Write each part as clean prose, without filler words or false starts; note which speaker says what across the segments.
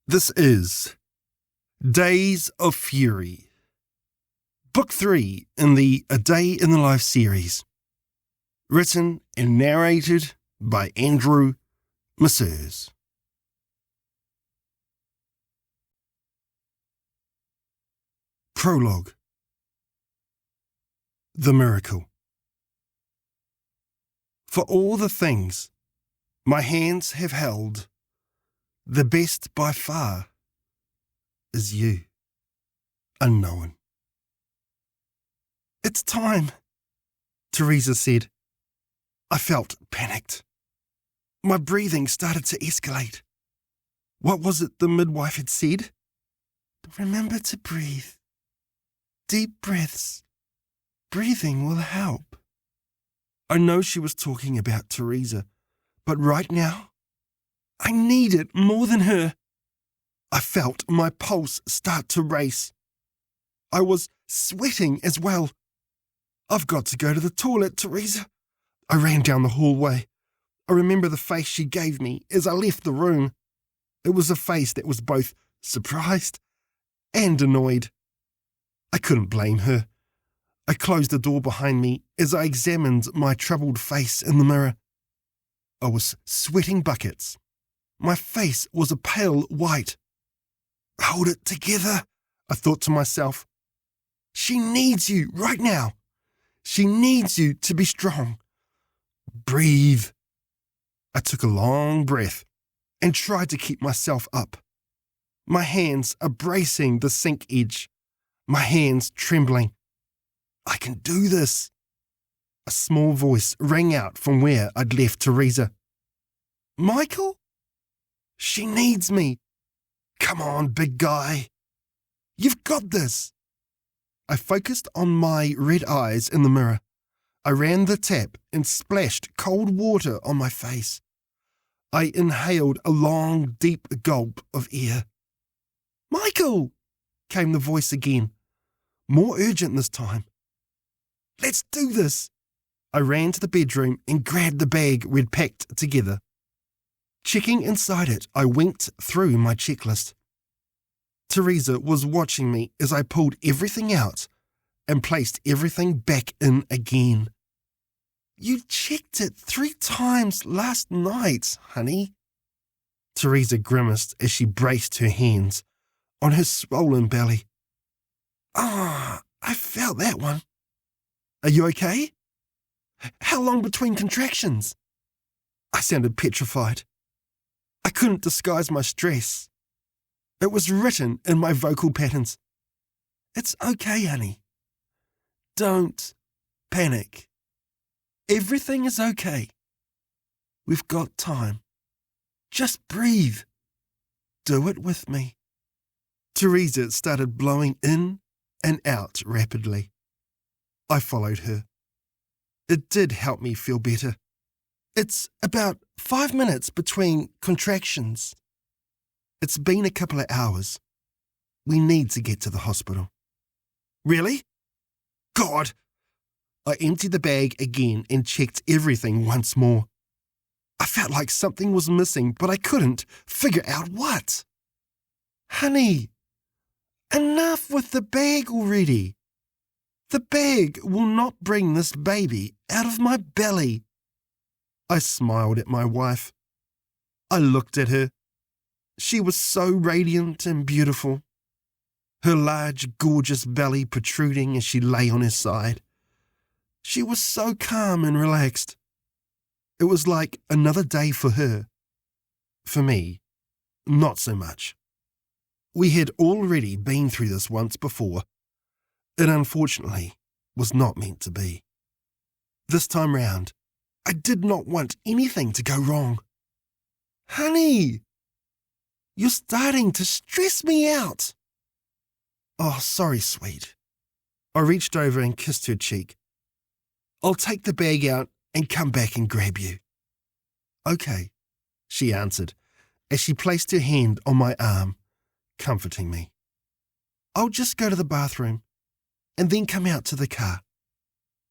Speaker 1: This is Days of Fury, Book 3 in the A Day in the Life series, written and narrated by Andrew Messrs. Prologue. The Miracle. For all the things my hands have held, the best by far is you, unknown. It's time, Teresa said. I felt panicked. My breathing started to escalate. What was it the midwife had said? Remember to breathe. Deep breaths. Breathing will help. I know she was talking about Teresa, but right now, I need it more than her. I felt my pulse start to race. I was sweating as well. I've got to go to the toilet, Teresa. I ran down the hallway. I remember the face she gave me as I left the room. It was a face that was both surprised and annoyed. I couldn't blame her. I closed the door behind me as I examined my troubled face in the mirror. I was sweating buckets. My face was a pale white. Hold it together, I thought to myself. She needs you right now. She needs you to be strong. Breathe. I took a long breath and tried to keep myself up. My hands are bracing the sink edge. My hands trembling. I can do this. A small voice rang out from where I'd left Teresa. Michael? She needs me. Come on, big guy. You've got this. I focused on my red eyes in the mirror. I ran the tap and splashed cold water on my face. I inhaled a long, deep gulp of air. Michael, came the voice again, more urgent this time. Let's do this. I ran to the bedroom and grabbed the bag we'd packed together. Checking inside it, I winked through my checklist. Teresa was watching me as I pulled everything out and placed everything back in again. You checked it 3 times last night, honey. Teresa grimaced as she braced her hands on her swollen belly. I felt that one. Are you okay? How long between contractions? I sounded petrified. I couldn't disguise my stress. It was written in my vocal patterns. It's okay, honey. Don't panic. Everything is okay. We've got time. Just breathe. Do it with me. Teresa started blowing in and out rapidly. I followed her. It did help me feel better. It's about 5 minutes between contractions. It's been a couple of hours. We need to get to the hospital. Really? God! I emptied the bag again and checked everything once more. I felt like something was missing, but I couldn't figure out what. Honey, enough with the bag already. The bag will not bring this baby out of my belly. I smiled at my wife. I looked at her. She was so radiant and beautiful, her large, gorgeous belly protruding as she lay on her side. She was so calm and relaxed. It was like another day for her. For me, not so much. We had already been through this once before. It unfortunately was not meant to be. This time round, I did not want anything to go wrong. Honey, you're starting to stress me out. Oh, sorry, sweet. I reached over and kissed her cheek. I'll take the bag out and come back and grab you. Okay, she answered as she placed her hand on my arm, comforting me. I'll just go to the bathroom and then come out to the car.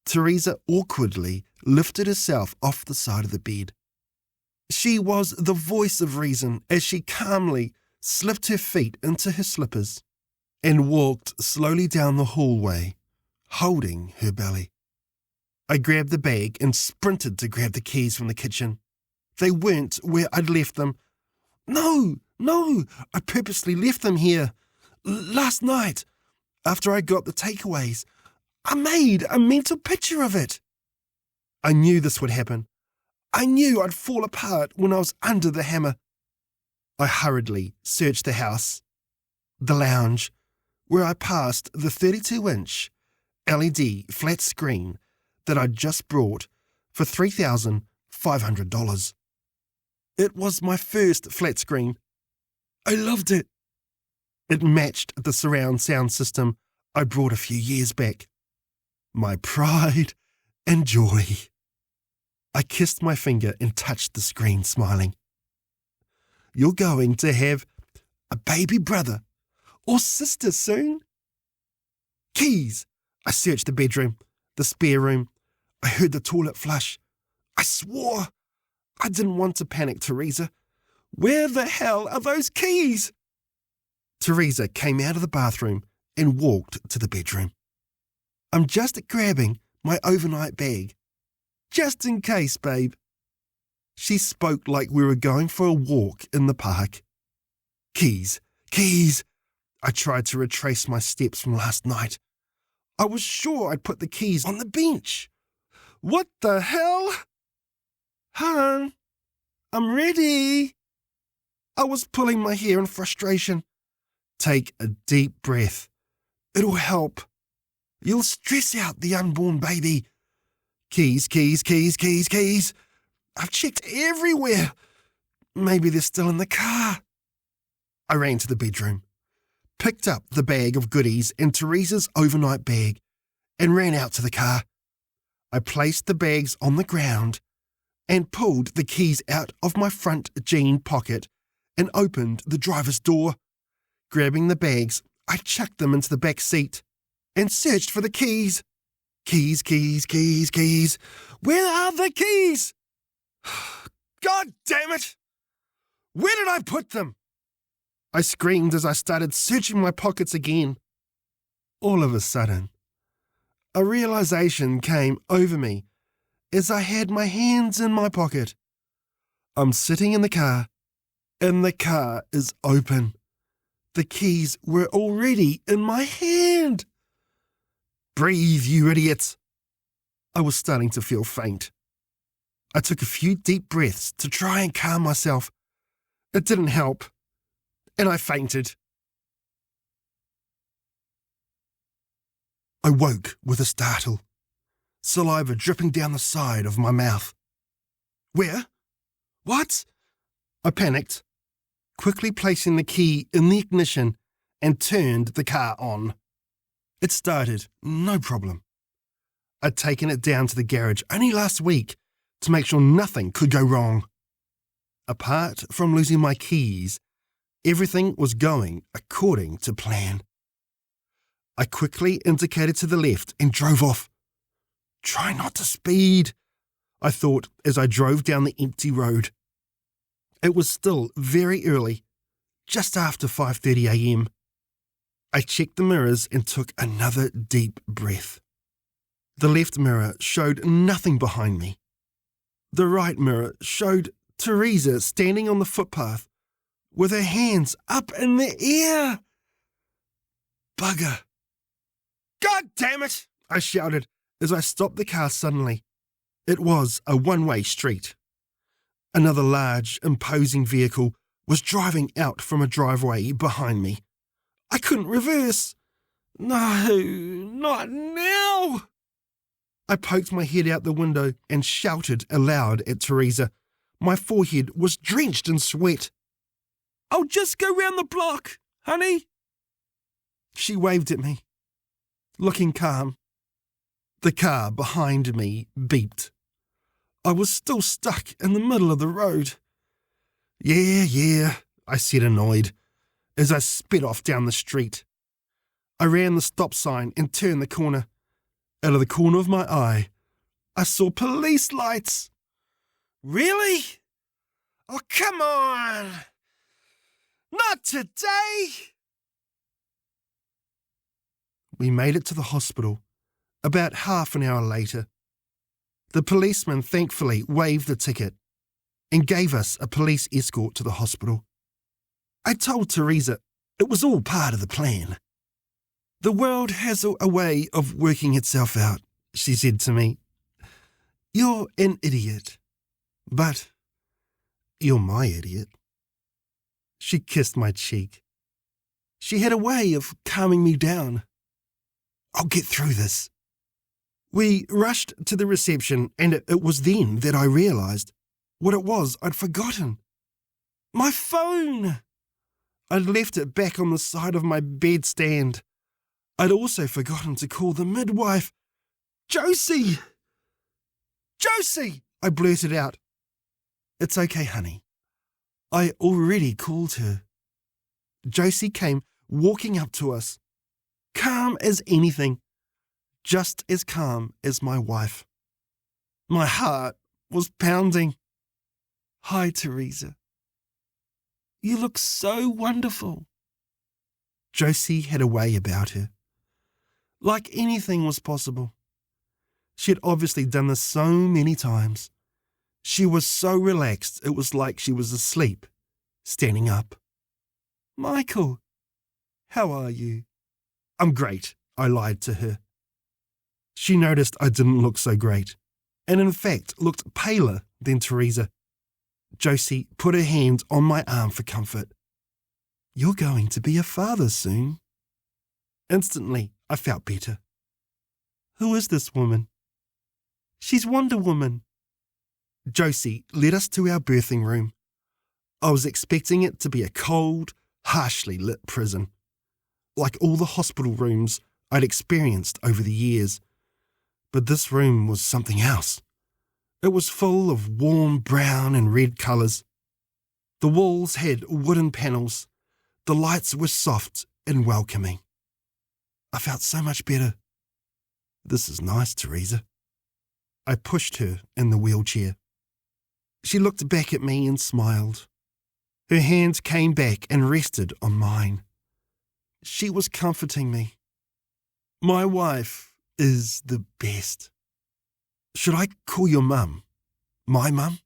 Speaker 1: Teresa awkwardly lifted herself off the side of the bed. She was the voice of reason as she calmly slipped her feet into her slippers, and walked slowly down the hallway, holding her belly. I grabbed the bag and sprinted to grab the keys from the kitchen. They weren't where I'd left them. No, I purposely left them here. Last night, after I got the takeaways, I made a mental picture of it. I knew this would happen. I knew I'd fall apart when I was under the hammer. I hurriedly searched the house, the lounge, where I passed the 32-inch LED flat screen that I'd just brought for $3,500. It was my first flat screen. I loved it. It matched the surround sound system I brought a few years back. My pride and joy. I kissed my finger and touched the screen, smiling. You're going to have a baby brother or sister soon. Keys. I searched the bedroom, the spare room. I heard the toilet flush. I swore. I didn't want to panic Teresa. Where the hell are those keys? Teresa came out of the bathroom and walked to the bedroom. I'm just grabbing my overnight bag. Just in case, babe. She spoke like we were going for a walk in the park. Keys. I tried to retrace my steps from last night. I was sure I'd put the keys on the bench. What the hell? Hon, I'm ready. I was pulling my hair in frustration. Take a deep breath. It'll help. You'll stress out the unborn baby. Keys. I've checked everywhere. Maybe they're still in the car. I ran to the bedroom, picked up the bag of goodies and Teresa's overnight bag, and ran out to the car. I placed the bags on the ground and pulled the keys out of my front jean pocket and opened the driver's door. Grabbing the bags, I chucked them into the back seat and searched for the keys. Keys. Where are the keys? God damn it! Where did I put them? I screamed as I started searching my pockets again. All of a sudden, a realization came over me as I had my hands in my pocket. I'm sitting in the car, and the car is open. The keys were already in my hand. Breathe, you idiots. I was starting to feel faint. I took a few deep breaths to try and calm myself. It didn't help, and I fainted. I woke with a startle, saliva dripping down the side of my mouth. Where? What? I panicked, quickly placing the key in the ignition and turned the car on. It started, no problem. I'd taken it down to the garage only last week to make sure nothing could go wrong. Apart from losing my keys, everything was going according to plan. I quickly indicated to the left and drove off. Try not to speed, I thought as I drove down the empty road. It was still very early, just after 5:30 a.m. I checked the mirrors and took another deep breath. The left mirror showed nothing behind me. The right mirror showed Teresa standing on the footpath with her hands up in the air. Bugger. God damn it, I shouted as I stopped the car suddenly. It was a one-way street. Another large, imposing vehicle was driving out from a driveway behind me. I couldn't reverse. No, not now. I poked my head out the window and shouted aloud at Teresa. My forehead was drenched in sweat. I'll just go round the block, honey. She waved at me, looking calm. The car behind me beeped. I was still stuck in the middle of the road. Yeah, I said, annoyed, as I sped off down the street. I ran the stop sign and turned the corner. Out of the corner of my eye, I saw police lights. Really? Oh, come on! Not today! We made it to the hospital about half an hour later. The policeman thankfully waived the ticket and gave us a police escort to the hospital. I told Teresa it was all part of the plan. The world has a way of working itself out, she said to me. You're an idiot, but you're my idiot. She kissed my cheek. She had a way of calming me down. I'll get through this. We rushed to the reception, and it was then that I realised what it was I'd forgotten. My phone! I'd left it back on the side of my bedstand. I'd also forgotten to call the midwife. Josie! Josie! I blurted out. It's okay, honey. I already called her. Josie came walking up to us, calm as anything, just as calm as my wife. My heart was pounding. Hi, Teresa. You look so wonderful. Josie had a way about her. Like anything was possible. She had obviously done this so many times. She was so relaxed it was like she was asleep, standing up. Michael, how are you? I'm great, I lied to her. She noticed I didn't look so great, and in fact looked paler than Teresa. Josie put her hand on my arm for comfort. You're going to be a father soon. Instantly, I felt better. Who is this woman? She's Wonder Woman. Josie led us to our birthing room. I was expecting it to be a cold, harshly lit prison, like all the hospital rooms I'd experienced over the years. But this room was something else. It was full of warm brown and red colours. The walls had wooden panels. The lights were soft and welcoming. I felt so much better. This is nice, Teresa. I pushed her in the wheelchair. She looked back at me and smiled. Her hand came back and rested on mine. She was comforting me. My wife is the best. Should I call your mum? My mum?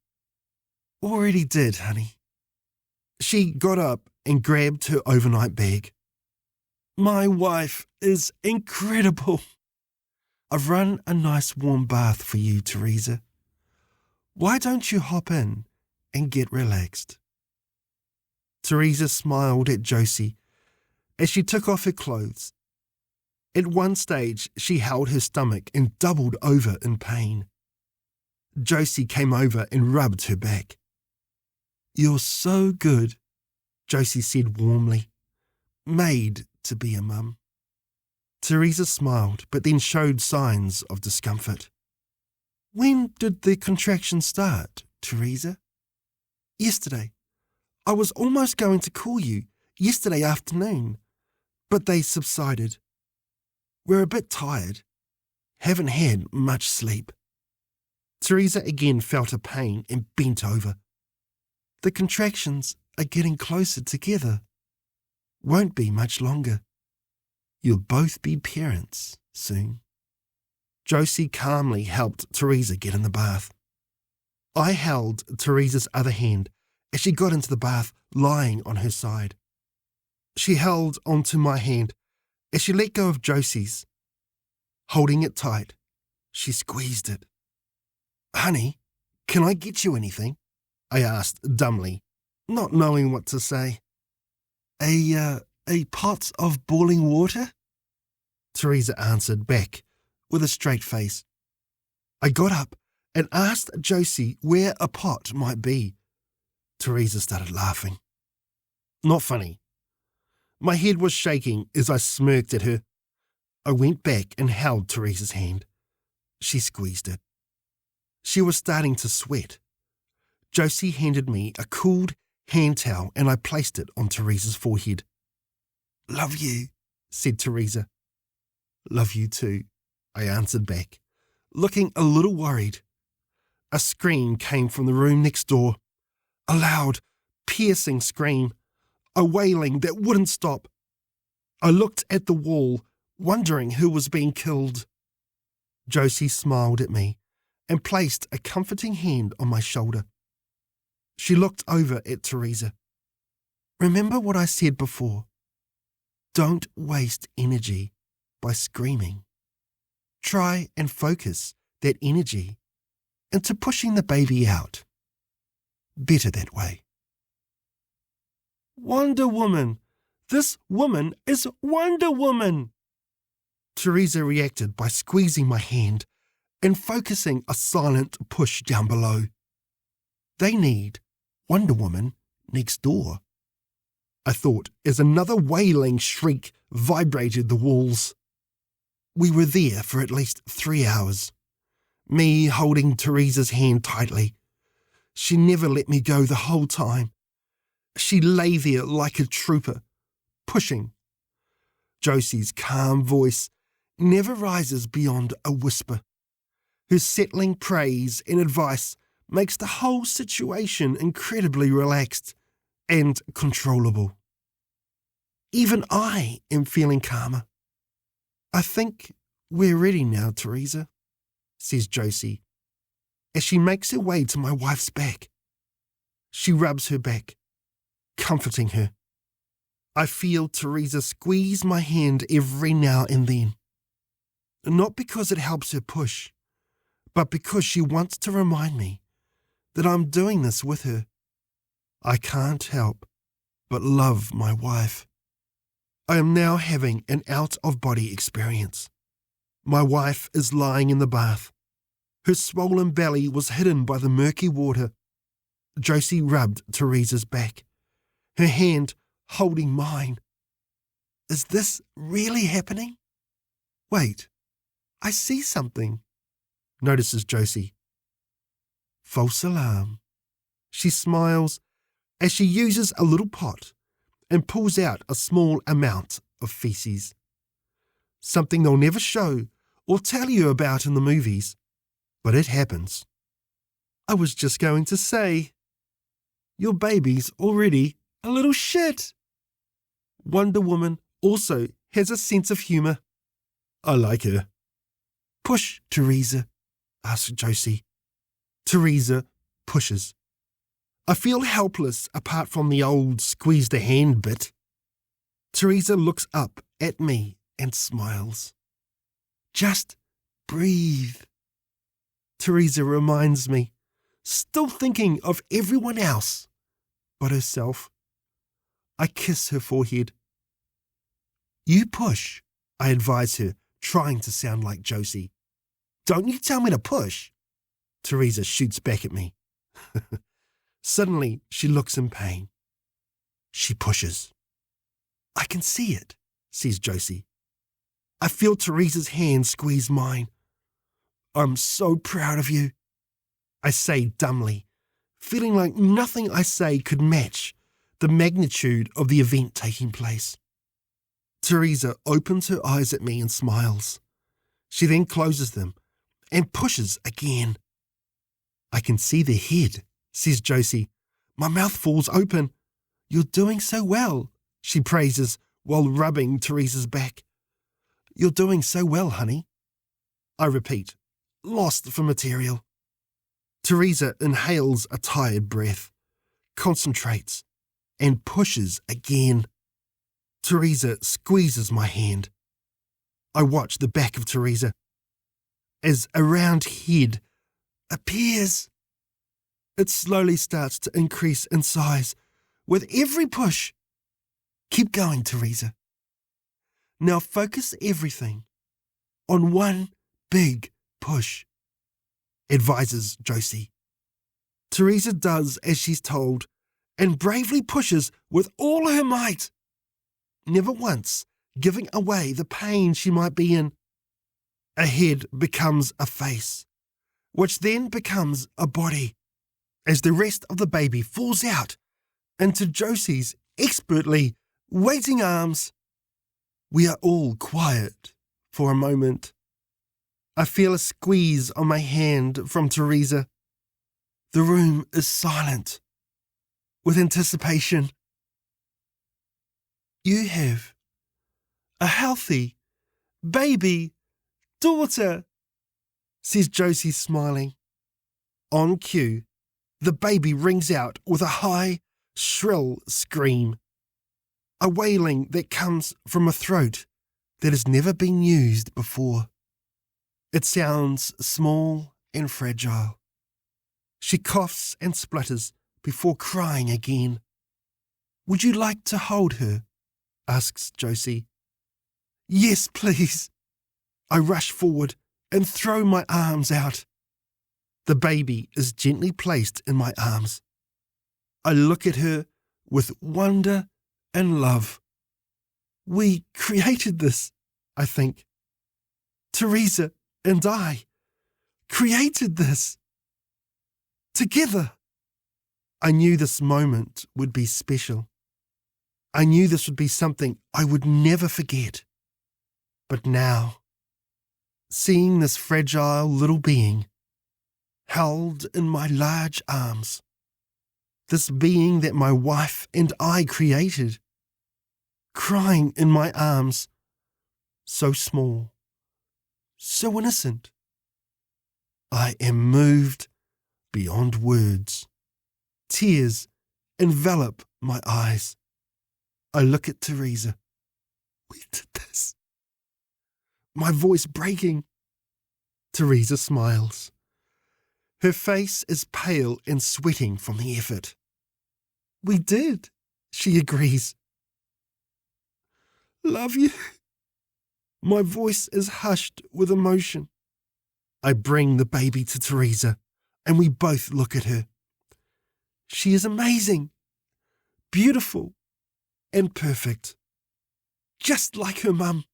Speaker 1: Already did, honey. She got up and grabbed her overnight bag. My wife is incredible. I've run a nice warm bath for you, Teresa. Why don't you hop in and get relaxed? Teresa smiled at Josie as she took off her clothes. At one stage, she held her stomach and doubled over in pain. Josie came over and rubbed her back. You're so good, Josie said warmly. Made to be a mum. Teresa smiled, but then showed signs of discomfort. When did the contractions start, Teresa? Yesterday. I was almost going to call you yesterday afternoon, but they subsided. We're a bit tired. Haven't had much sleep. Teresa again felt a pain and bent over. The contractions are getting closer together. Won't be much longer. You'll both be parents soon. Josie calmly helped Teresa get in the bath. I held Teresa's other hand as she got into the bath, lying on her side. She held onto my hand as she let go of Josie's. Holding it tight, she squeezed it. Honey, can I get you anything? I asked dumbly, not knowing what to say. A pot of boiling water? Teresa answered back with a straight face. I got up and asked Josie where a pot might be. Teresa started laughing. Not funny. My head was shaking as I smirked at her. I went back and held Teresa's hand. She squeezed it. She was starting to sweat. Josie handed me a cooled hand towel and I placed it on Teresa's forehead. Love you, said Teresa. Love you too, I answered back, looking a little worried. A scream came from the room next door. A loud, piercing scream. a wailing that wouldn't stop. I looked at the wall, wondering who was being killed. Josie smiled at me and placed a comforting hand on my shoulder. She looked over at Teresa. Remember what I said before? Don't waste energy by screaming. Try and focus that energy into pushing the baby out. Better that way. Wonder Woman! This woman is Wonder Woman! Teresa reacted by squeezing my hand and focusing a silent push down below. They need Wonder Woman next door, I thought as another wailing shriek vibrated the walls. We were there for at least 3 hours, me holding Teresa's hand tightly. She never let me go the whole time. She lay there like a trooper, pushing. Josie's calm voice never rises beyond a whisper. Her settling praise and advice makes the whole situation incredibly relaxed and controllable. Even I am feeling calmer. I think we're ready now, Teresa, says Josie, as she makes her way to my wife's back. She rubs her back, comforting her. I feel Teresa squeeze my hand every now and then. Not because it helps her push, but because she wants to remind me that I'm doing this with her. I can't help but love my wife. I am now having an out-of-body experience. My wife is lying in the bath. Her swollen belly was hidden by the murky water. Josie rubbed Teresa's back, her hand holding mine. Is this really happening? Wait, I see something, notices Josie. False alarm. She smiles as she uses a little pot and pulls out a small amount of feces. Something they'll never show or tell you about in the movies, but it happens. I was just going to say, your baby's already a little shit. Wonder Woman also has a sense of humour. I like her. Push, Teresa, asks Josie. Teresa pushes. I feel helpless apart from the old squeeze the hand bit. Teresa looks up at me and smiles. Just breathe. Teresa reminds me, still thinking of everyone else but herself. I kiss her forehead. You push, I advise her, trying to sound like Josie. Don't you tell me to push. Teresa shoots back at me. Suddenly, she looks in pain. She pushes. I can see it, says Josie. I feel Teresa's hand squeeze mine. I'm so proud of you, I say dumbly, feeling like nothing I say could match the magnitude of the event taking place. Teresa opens her eyes at me and smiles. She then closes them and pushes again. I can see the head, says Josie. My mouth falls open. You're doing so well, she praises while rubbing Teresa's back. You're doing so well, honey. I repeat, lost for material. Teresa inhales a tired breath, concentrates, and pushes again. Teresa squeezes my hand. I watch the back of Teresa as a round head appears. It slowly starts to increase in size with every push. Keep going, Teresa. Now focus everything on one big push, advises Josie. Teresa does as she's told and bravely pushes with all her might, never once giving away the pain she might be in. A head becomes a face, which then becomes a body, as the rest of the baby falls out into Josie's expertly waiting arms. We are all quiet for a moment. I feel a squeeze on my hand from Teresa. The room is silent with anticipation. You have a healthy baby daughter, says Josie, smiling. On cue, the baby rings out with a high, shrill scream, a wailing that comes from a throat that has never been used before. It sounds small and fragile. She coughs and splutters before crying again. Would you like to hold her? Asks Josie. Yes, please. I rush forward and throw my arms out. The baby is gently placed in my arms. I look at her with wonder and love. We created this, I think. Teresa and I created this. Together. I knew this moment would be special. I knew this would be something I would never forget. But now, seeing this fragile little being held in my large arms, this being that my wife and I created, crying in my arms, so small, so innocent, I am moved beyond words. Tears envelop my eyes. I look at Teresa. We did this. My voice breaking. Teresa smiles. Her face is pale and sweating from the effort. We did, she agrees. Love you. My voice is hushed with emotion. I bring the baby to Teresa, and we both look at her. She is amazing, beautiful, and perfect. Just like her mum.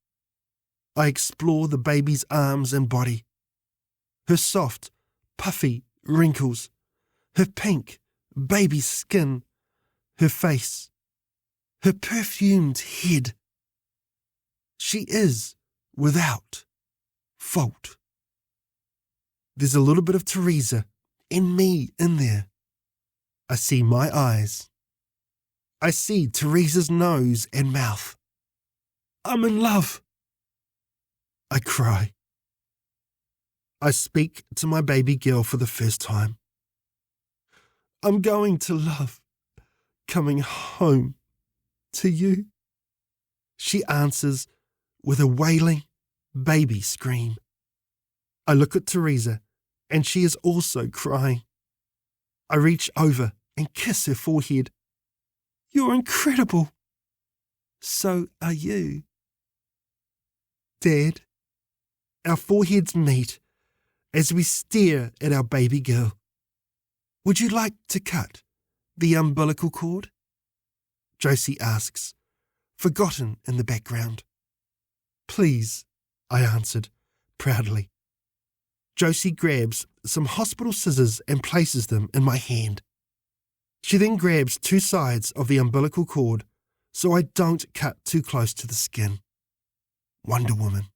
Speaker 1: I explore the baby's arms and body. Her soft, puffy wrinkles, her pink, baby skin, her face, her perfumed head. She is without fault. There's a little bit of Teresa and me in there. I see my eyes. I see Teresa's nose and mouth. I'm in love. I cry. I speak to my baby girl for the first time. I'm going to love coming home to you. She answers with a wailing baby scream. I look at Teresa, and she is also crying. I reach over and kiss her forehead. You're incredible. So are you. Dad, our foreheads meet as we stare at our baby girl. Would you like to cut the umbilical cord? Josie asks, forgotten in the background. Please, I answered, proudly. Josie grabs some hospital scissors and places them in my hand. She then grabs two sides of the umbilical cord so I don't cut too close to the skin. Wonder Woman.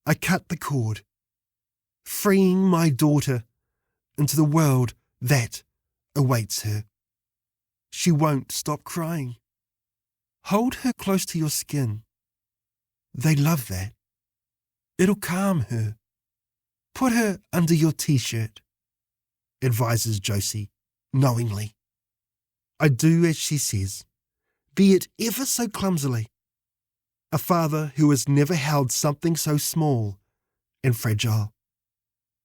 Speaker 1: I cut the cord, freeing my daughter into the world that awaits her. She won't stop crying. Hold her close to your skin. They love that. It'll calm her. Put her under your t-shirt, advises Josie, knowingly. I do as she says, be it ever so clumsily. A father who has never held something so small and fragile.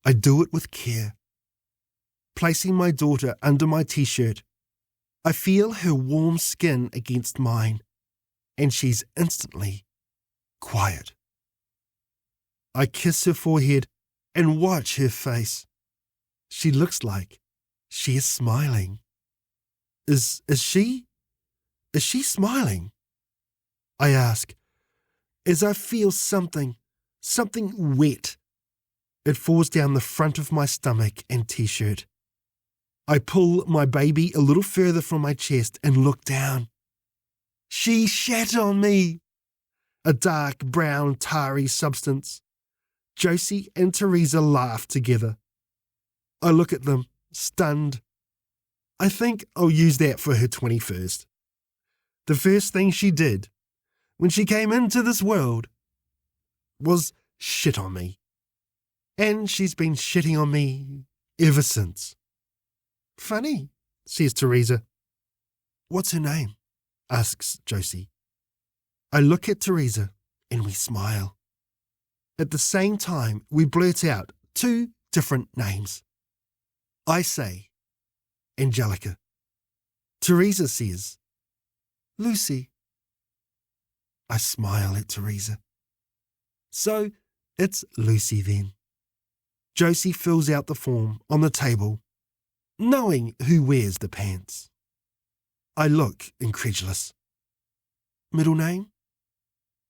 Speaker 1: I do it with care. Placing my daughter under my t-shirt, I feel her warm skin against mine, and she's instantly quiet. I kiss her forehead and watch her face. She looks like she is smiling. Is she smiling? I ask, as I feel something wet. It falls down the front of my stomach and t-shirt. I pull my baby a little further from my chest and look down. She shat on me. A dark brown tarry substance. Josie and Teresa laugh together. I look at them, stunned. I think I'll use that for her 21st. The first thing she did when she came into this world was shit on me. And she's been shitting on me ever since. Funny, says Teresa. What's her name? Asks Josie. I look at Teresa and we smile. At the same time, we blurt out 2 different names. I say, Angelica. Teresa says, Lucy. I smile at Teresa. So, it's Lucy then. Josie fills out the form on the table, knowing who wears the pants. I look incredulous. Middle name?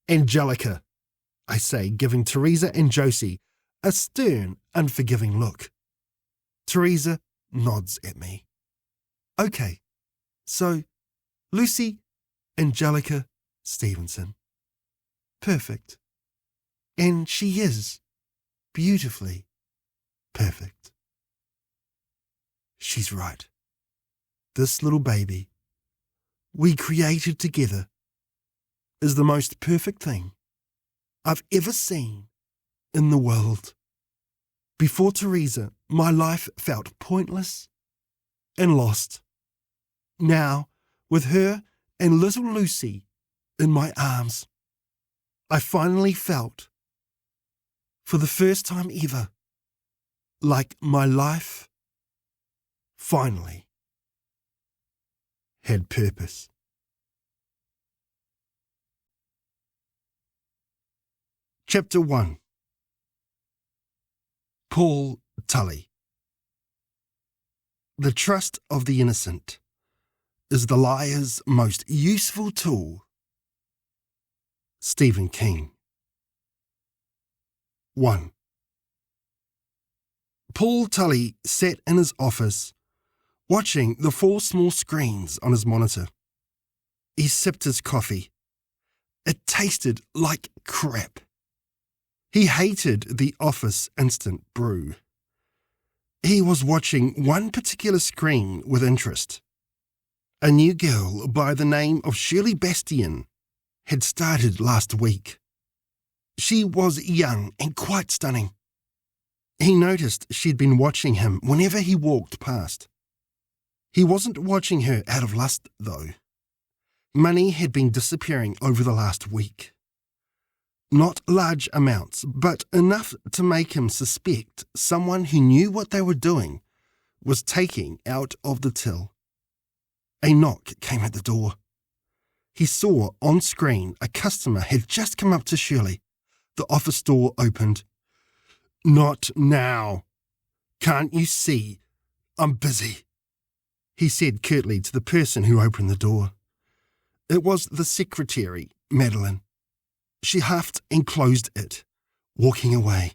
Speaker 1: Angelica, I say, giving Teresa and Josie a stern, unforgiving look. Teresa nods at me. Okay, so Lucy Angelica Stevenson. Perfect. And she is beautifully perfect. She's right. This little baby we created together is the most perfect thing I've ever seen in the world. Before Teresa, my life felt pointless and lost. Now, with her and little Lucy in my arms, I finally felt, for the first time ever, like my life finally had purpose. Chapter 1. Paul Tully. The trust of the innocent is the liar's most useful tool. Stephen King. 1. Paul Tully sat in his office, watching the 4 small screens on his monitor. He sipped his coffee. It tasted like crap. He hated the office instant brew. He was watching one particular screen with interest. A new girl by the name of Shirley Bastian had started last week. She was young and quite stunning. He noticed she'd been watching him whenever he walked past. He wasn't watching her out of lust, though. Money had been disappearing over the last week. Not large amounts, but enough to make him suspect someone who knew what they were doing was taking out of the till. A knock came at the door. He saw on screen a customer had just come up to Shirley. The office door opened. Not now. Can't you see? I'm busy, he said curtly to the person who opened the door. It was the secretary, Madeline. She huffed and closed it, walking away.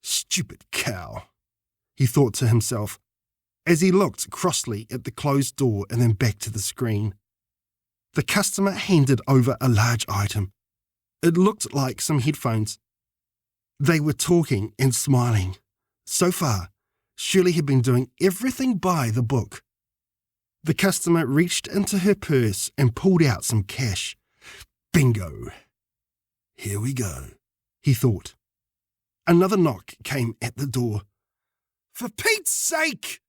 Speaker 1: Stupid cow, he thought to himself, as he looked crossly at the closed door and then back to the screen. The customer handed over a large item. It looked like some headphones. They were talking and smiling. So far, Shirley had been doing everything by the book. The customer reached into her purse and pulled out some cash. Bingo. Here we go, he thought. Another knock came at the door. For Pete's sake!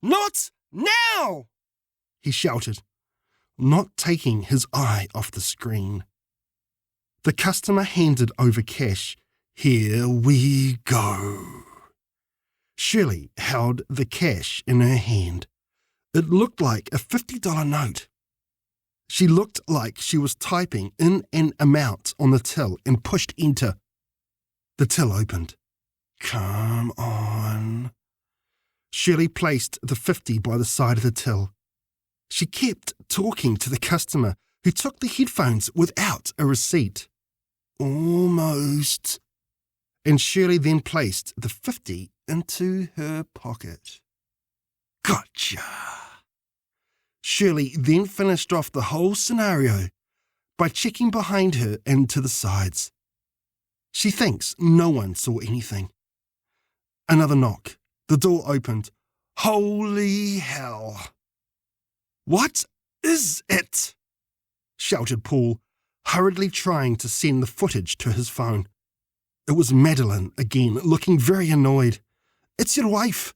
Speaker 1: Not now! He shouted, not taking his eye off the screen. The customer handed over cash. Here we go. Shirley held the cash in her hand. It looked like a $50 note. She looked like she was typing in an amount on the till and pushed enter. The till opened. Come on. Shirley placed the 50 by the side of the till. She kept talking to the customer, who took the headphones without a receipt. Almost. And Shirley then placed the 50 into her pocket. Gotcha. Shirley then finished off the whole scenario by checking behind her and to the sides. She thinks no one saw anything. Another knock. The door opened. Holy hell. What is it?" shouted Paul, hurriedly trying to send the footage to his phone. It was Madeline again, looking very annoyed. "It's your wife.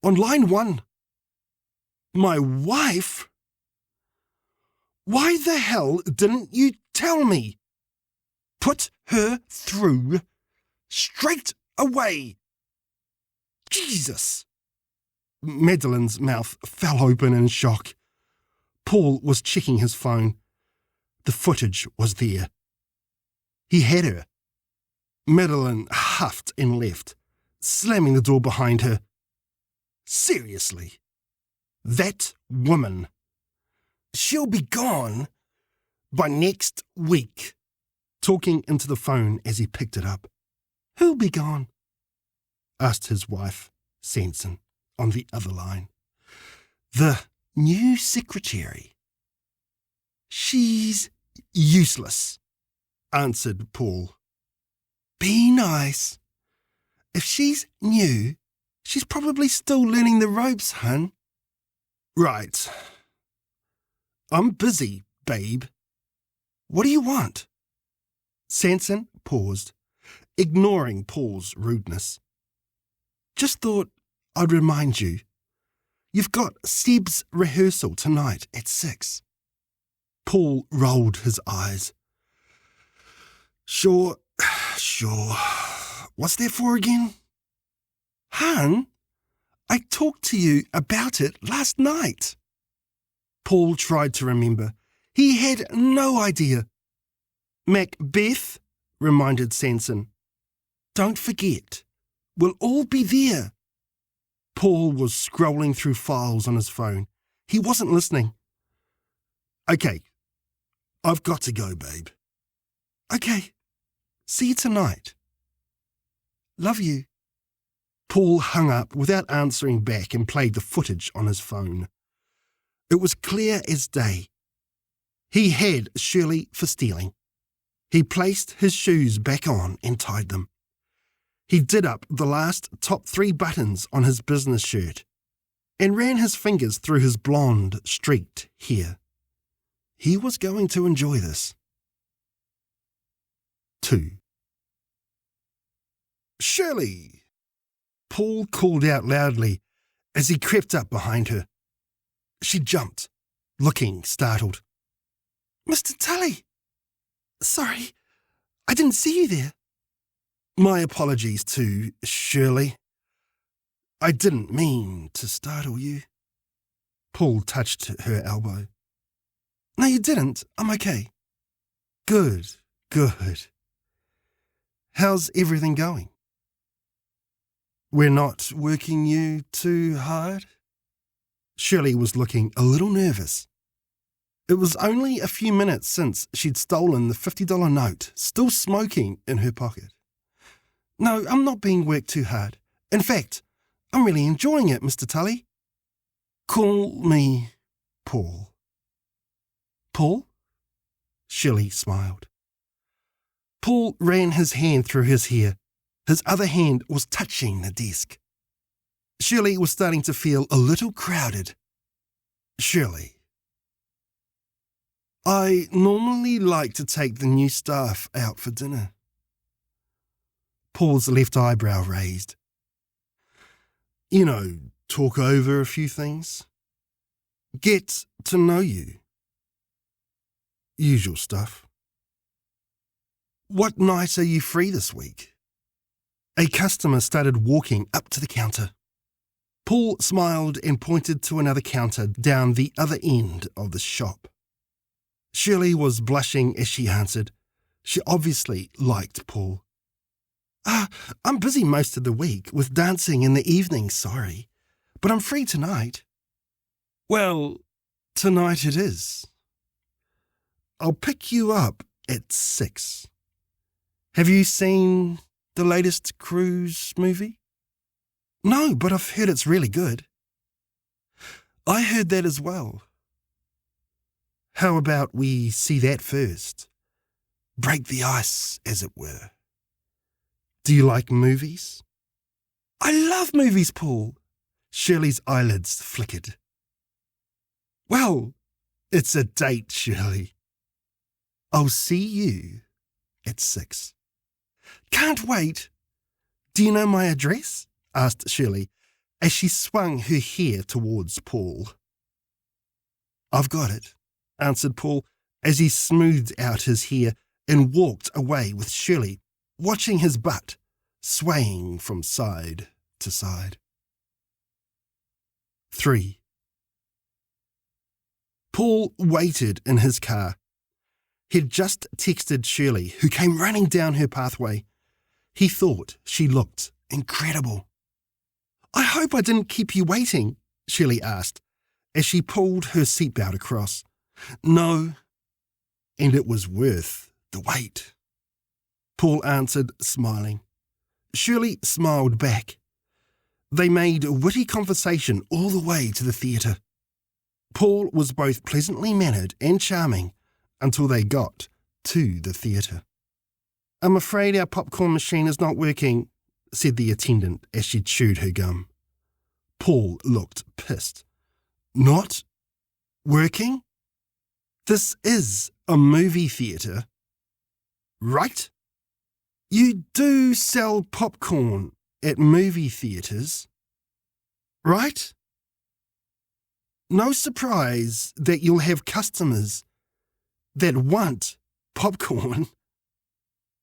Speaker 1: On line 1. "My wife? Why the hell didn't you tell me? Put her through straight away. Jesus!" Madeline's mouth fell open in shock. Paul was checking his phone. The footage was there. He had her. Madeline huffed and left, slamming the door behind her. Seriously? That woman? She'll be gone by next week. Talking into the phone as he picked it up. "Who'll be gone?" asked his wife, Sanson, on the other line. "The new secretary." "She's useless," answered Paul. "Be nice. If she's new, she's probably still learning the ropes, hun." "Right. I'm busy, babe. What do you want?" Sanson paused, ignoring Paul's rudeness. "Just thought I'd remind you. You've got Seb's rehearsal tonight at 6. Paul rolled his eyes. Sure. What's that for again?" "Hun, I talked to you about it last night." Paul tried to remember. He had no idea. "Macbeth," reminded Sanson. "Don't forget. We'll all be there." Paul was scrolling through files on his phone. He wasn't listening. "Okay. I've got to go, babe." "Okay. See you tonight." "Love you." Paul hung up without answering back and played the footage on his phone. It was clear as day. He had Shirley for stealing. He placed his shoes back on and tied them. He did up the last top 3 buttons on his business shirt and ran his fingers through his blonde, streaked hair. He was going to enjoy this. 2. "Shirley!" Paul called out loudly as he crept up behind her. She jumped, looking startled. "Mr. Tully! Sorry, I didn't see you there." "My apologies too, Shirley. I didn't mean to startle you." Paul touched her elbow. "No, you didn't. I'm okay." Good. How's everything going?" "We're not working you too hard?" Shirley was looking a little nervous. It was only a few minutes since she'd stolen the $50 note, still smoking in her pocket. "No, I'm not being worked too hard. In fact, I'm really enjoying it, Mr. Tully." "Call me Paul." "Paul?" Shirley smiled. Paul ran his hand through his hair. His other hand was touching the desk. Shirley was starting to feel a little crowded. "Shirley, I normally like to take the new staff out for dinner." Paul's left eyebrow raised. "You know, talk over a few things. Get to know you. Usual stuff." "What night are you free this week?" A customer started walking up to the counter. Paul smiled and pointed to another counter down the other end of the shop. Shirley was blushing as she answered. She obviously liked Paul. I'm busy most of the week with dancing in the evening, sorry. But I'm free tonight." "Well, tonight it is. I'll pick you up at 6. Have you seen the latest Cruise movie?" "No, but I've heard it's really good." "I heard that as well." "How about we see that first? Break the ice, as it were. Do you like movies?" "I love movies, Paul." Shirley's eyelids flickered. "Well, It's a date, Shirley. I'll see you at 6. Can't wait. Do you know my address? Asked Shirley as she swung her hair towards Paul. I've got it, answered Paul as he smoothed out his hair and walked away with Shirley, watching his butt swaying from side to side. 3. Paul waited in his car. He'd just texted Shirley, who came running down her pathway. He thought she looked incredible. I hope I didn't keep you waiting, Shirley asked, as she pulled her seatbelt across. No, and it was worth the wait, Paul answered, smiling. Shirley smiled back. They made witty conversation all the way to the theatre. Paul was both pleasantly mannered and charming until they got to the theatre. I'm afraid our popcorn machine is not working, said the attendant as she chewed her gum. Paul looked pissed. Not working? This is a movie theatre, right? You do sell popcorn at movie theatres, right? No surprise that you'll have customers that want popcorn.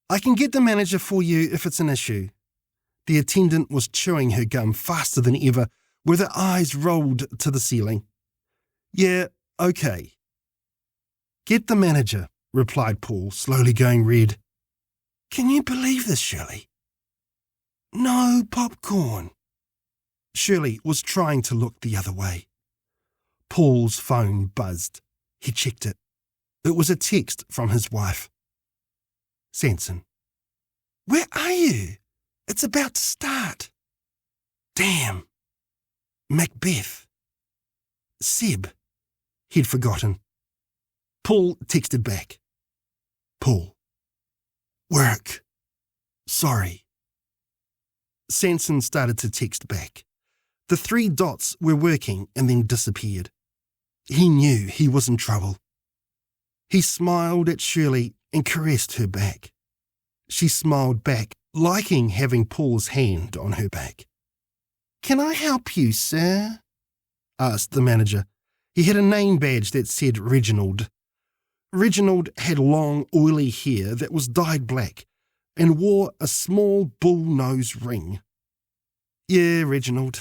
Speaker 1: I can get the manager for you if it's an issue. The attendant was chewing her gum faster than ever, with her eyes rolled to the ceiling. Yeah, okay. Get the manager, replied Paul, slowly going red. Can you believe this, Shirley? No popcorn. Shirley was trying to look the other way. Paul's phone buzzed. He checked it. It was a text from his wife. Sanson. Where are you? It's about to start. Damn. Macbeth. Seb. He'd forgotten. Paul texted back. Paul. Work. Sorry. Sanson started to text back. The 3 dots were working and then disappeared. He knew he was in trouble. He smiled at Shirley and caressed her back. She smiled back, liking having Paul's hand on her back. Can I help you, sir? Asked the manager. He had a name badge that said Reginald. Reginald had long, oily hair that was dyed black and wore a small bull-nose ring. Yeah, Reginald.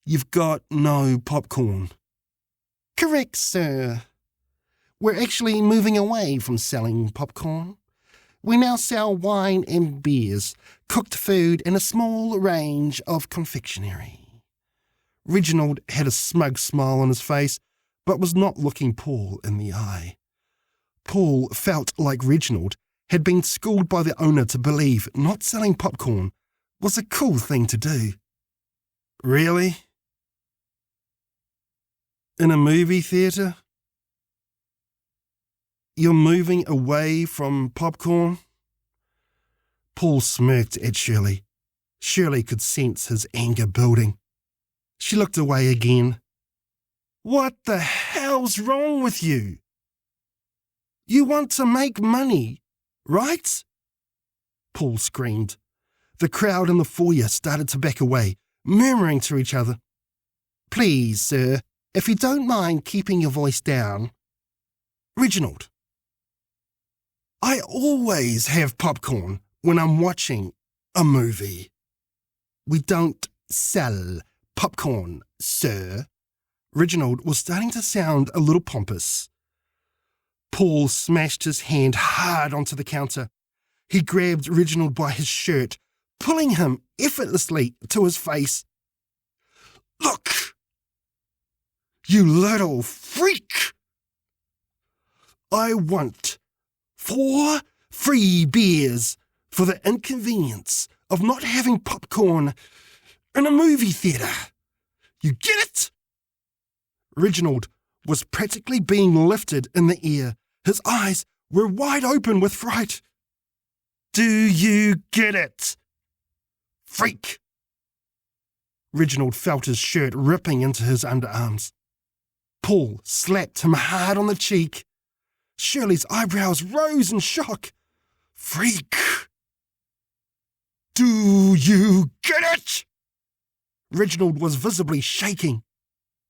Speaker 1: You've got no popcorn. Correct, sir. We're actually moving away from selling popcorn. We now sell wine and beers, cooked food, and a small range of confectionery. Reginald had a smug smile on his face, but was not looking Paul in the eye. Paul felt like Reginald had been schooled by the owner to believe not selling popcorn was a cool thing to do. Really? In a movie theatre? You're moving away from popcorn? Paul smirked at Shirley. Shirley could sense his anger building. She looked away again. What the hell's wrong with you? You want to make money, right? Paul screamed. The crowd in the foyer started to back away, murmuring to each other. Please, sir, if you don't mind keeping your voice down. Reginald. I always have popcorn when I'm watching a movie. We don't sell popcorn, sir. Reginald was starting to sound a little pompous. Paul smashed his hand hard onto the counter. He grabbed Reginald by his shirt, pulling him effortlessly to his face. Look! You little freak! I want 4 free beers for the inconvenience of not having popcorn in a movie theatre. You get it? Reginald was practically being lifted in the air. His eyes were wide open with fright. Do you get it? Freak! Reginald felt his shirt ripping into his underarms. Paul slapped him hard on the cheek. Shirley's eyebrows rose in shock. Freak! Do you get it? Reginald was visibly shaking.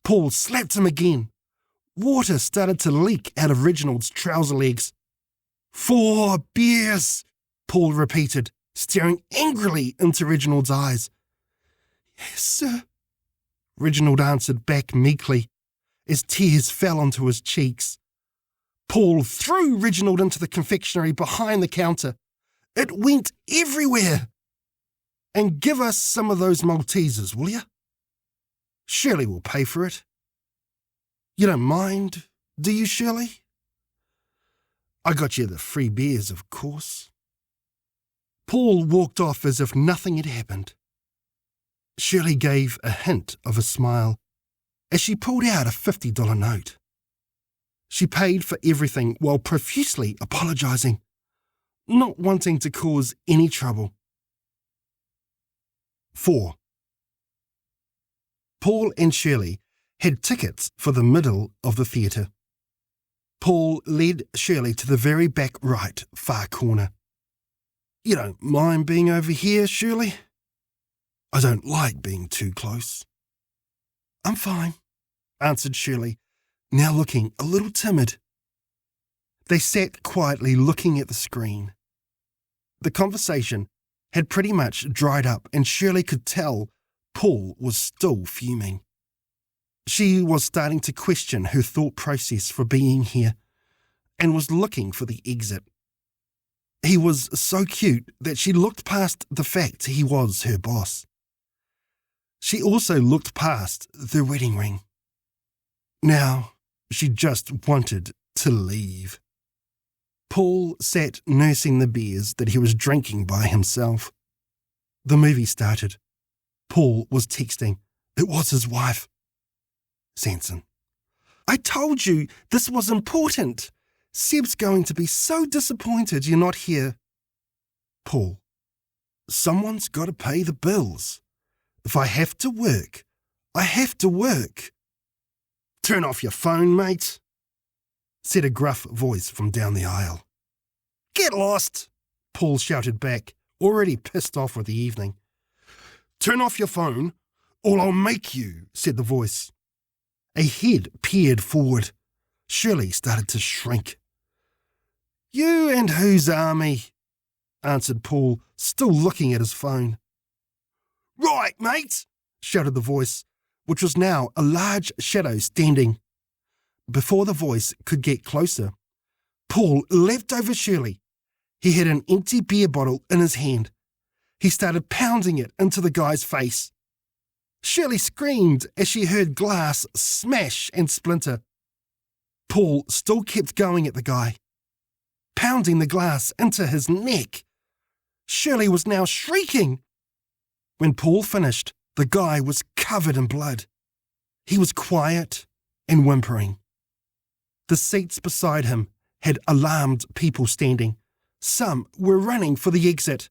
Speaker 1: Paul slapped him again. Water started to leak out of Reginald's trouser legs. 4 beers, Paul repeated, staring angrily into Reginald's eyes. Yes, sir, Reginald answered back meekly, as tears fell onto his cheeks. Paul threw Reginald into the confectionery behind the counter. It went everywhere. And give us some of those Maltesers, will you? Shirley will pay for it. You don't mind, do you, Shirley? I got you the free beers, of course. Paul walked off as if nothing had happened. Shirley gave a hint of a smile as she pulled out a $50 note. She paid for everything while profusely apologising, not wanting to cause any trouble. 4. Paul and Shirley had tickets for the middle of the theatre. Paul led Shirley to the very back right, far corner. You don't mind being over here, Shirley? I don't like being too close. I'm fine, answered Shirley, now looking a little timid. They sat quietly looking at the screen. The conversation had pretty much dried up, and Shirley could tell Paul was still fuming. She was starting to question her thought process for being here and was looking for the exit. He was so cute that she looked past the fact he was her boss. She also looked past the wedding ring. Now she just wanted to leave. Paul sat nursing the beers that he was drinking by himself. The movie started. Paul was texting. It was his wife. Sanson. I told you this was important. Seb's going to be so disappointed you're not here. Paul. Someone's got to pay the bills. If I have to work, I have to work. Turn off your phone, mate, said a gruff voice from down the aisle. Get lost, Paul shouted back, already pissed off with the evening. Turn off your phone, or I'll make you, said the voice. A head peered forward. Shirley started to shrink. You and whose army? Answered Paul, still looking at his phone. Right, mate, shouted the voice, which was now a large shadow standing. Before the voice could get closer, Paul leapt over Shirley. He had an empty beer bottle in his hand. He started pounding it into the guy's face. Shirley screamed as she heard glass smash and splinter. Paul still kept going at the guy, pounding the glass into his neck. Shirley was now shrieking. When Paul finished, the guy was covered in blood. He was quiet and whimpering. The seats beside him had alarmed people standing. Some were running for the exit.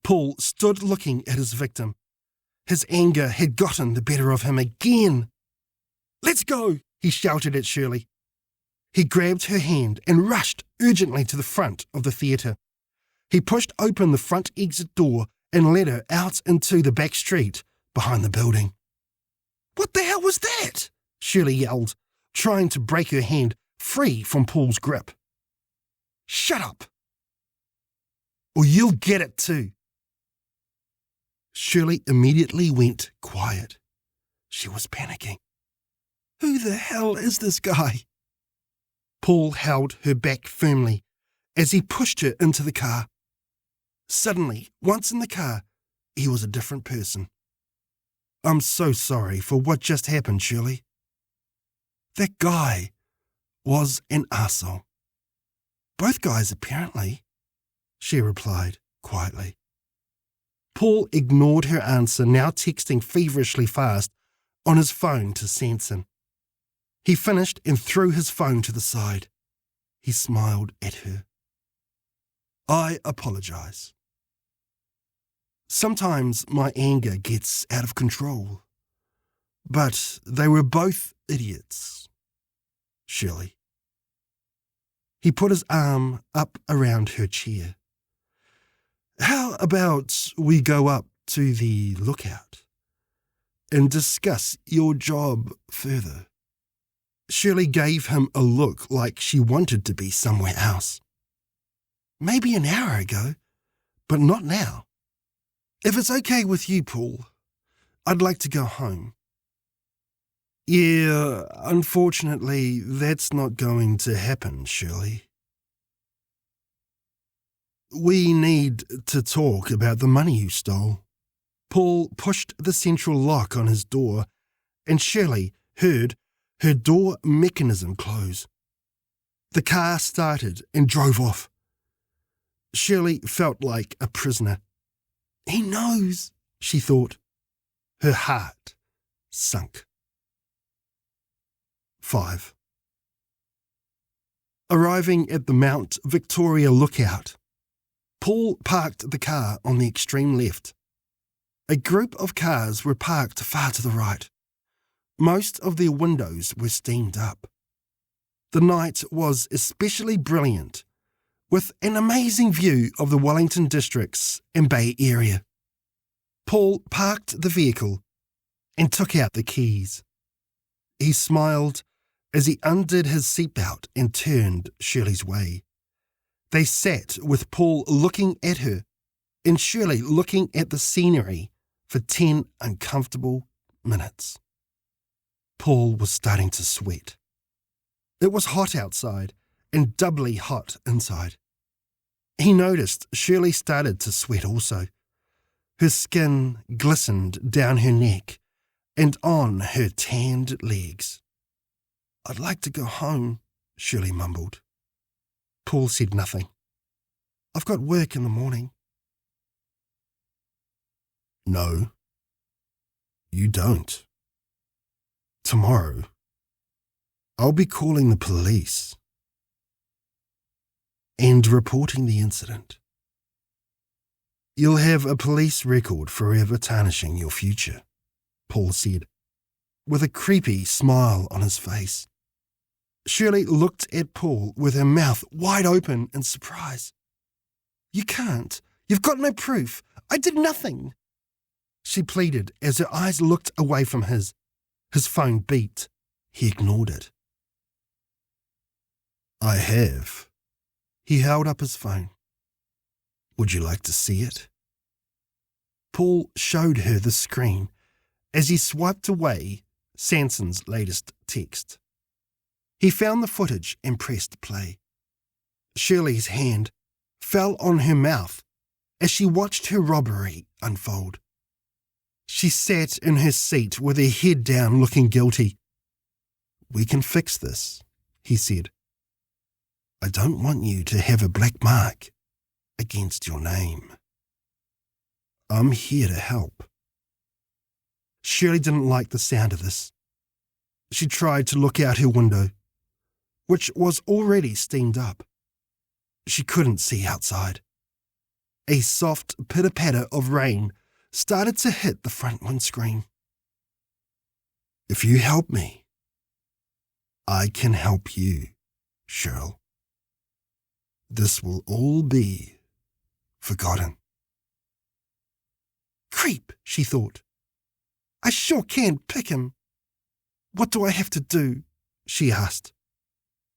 Speaker 1: Paul stood looking at his victim. His anger had gotten the better of him again. Let's go, he shouted at Shirley. He grabbed her hand and rushed urgently to the front of the theatre. He pushed open the front exit door and led her out into the back street behind the building. What the hell was that? Shirley yelled, trying to break her hand free from Paul's grip. Shut up, or you'll get it too. Shirley immediately went quiet. She was panicking. Who the hell is this guy? Paul held her back firmly as he pushed her into the car. Suddenly, once in the car, he was a different person. I'm so sorry for what just happened, Shirley. That guy was an arsehole. Both guys, apparently, she replied quietly. Paul ignored her answer, now texting feverishly fast on his phone to Sanson. He finished and threw his phone to the side. He smiled at her. I apologize. Sometimes my anger gets out of control. But they were both idiots, Shirley. He put his arm up around her chair. How about we go up to the lookout and discuss your job further? Shirley gave him a look like she wanted to be somewhere else. Maybe an hour ago, but not now. If it's okay with you, Paul, I'd like to go home. Yeah, unfortunately, that's not going to happen, Shirley. We need to talk about the money you stole. Paul pushed the central lock on his door, and Shirley heard her door mechanism close. The car started and drove off. Shirley felt like a prisoner. He knows, she thought. Her heart sunk. 5. Arriving at the Mount Victoria lookout, Paul parked the car on the extreme left. A group of cars were parked far to the right. Most of their windows were steamed up. The night was especially brilliant, with an amazing view of the Wellington districts and Bay Area. Paul parked the vehicle and took out the keys. He smiled as he undid his seatbelt and turned Shirley's way. They sat with Paul looking at her and Shirley looking at the scenery for 10 uncomfortable minutes. Paul was starting to sweat. It was hot outside and doubly hot inside. He noticed Shirley started to sweat also. Her skin glistened down her neck and on her tanned legs. I'd like to go home, Shirley mumbled. Paul said nothing. I've got work in the morning. No, you don't. Tomorrow, I'll be calling the police and reporting the incident. You'll have a police record forever tarnishing your future, Paul said, with a creepy smile on his face. Shirley looked at Paul with her mouth wide open in surprise. You can't. You've got no proof. I did nothing. She pleaded as her eyes looked away from his. His phone beeped. He ignored it. I have. He held up his phone. Would you like to see it? Paul showed her the screen as he swiped away Sanson's latest text. He found the footage and pressed play. Shirley's hand fell on her mouth as she watched her robbery unfold. She sat in her seat with her head down, looking guilty. We can fix this, he said. I don't want you to have a black mark against your name. I'm here to help. Shirley didn't like the sound of this. She tried to look out her window, which was already steamed up. She couldn't see outside. A soft pitter-patter of rain started to hit the front windscreen. If you help me, I can help you, Cheryl. This will all be forgotten. Creep, she thought. I sure can pick him. What do I have to do? She asked,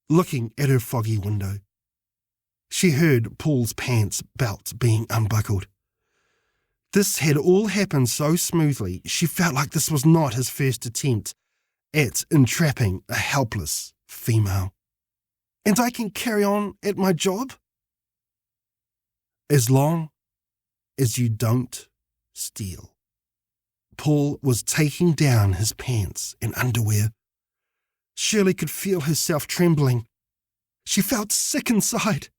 Speaker 1: looking at her foggy window. She heard Paul's pants belt being unbuckled. This had all happened so smoothly, she felt like this was not his first attempt at entrapping a helpless female. And I can carry on at my job? As long as you don't steal. Paul was taking down his pants and underwear. Shirley could feel herself trembling. She felt sick inside.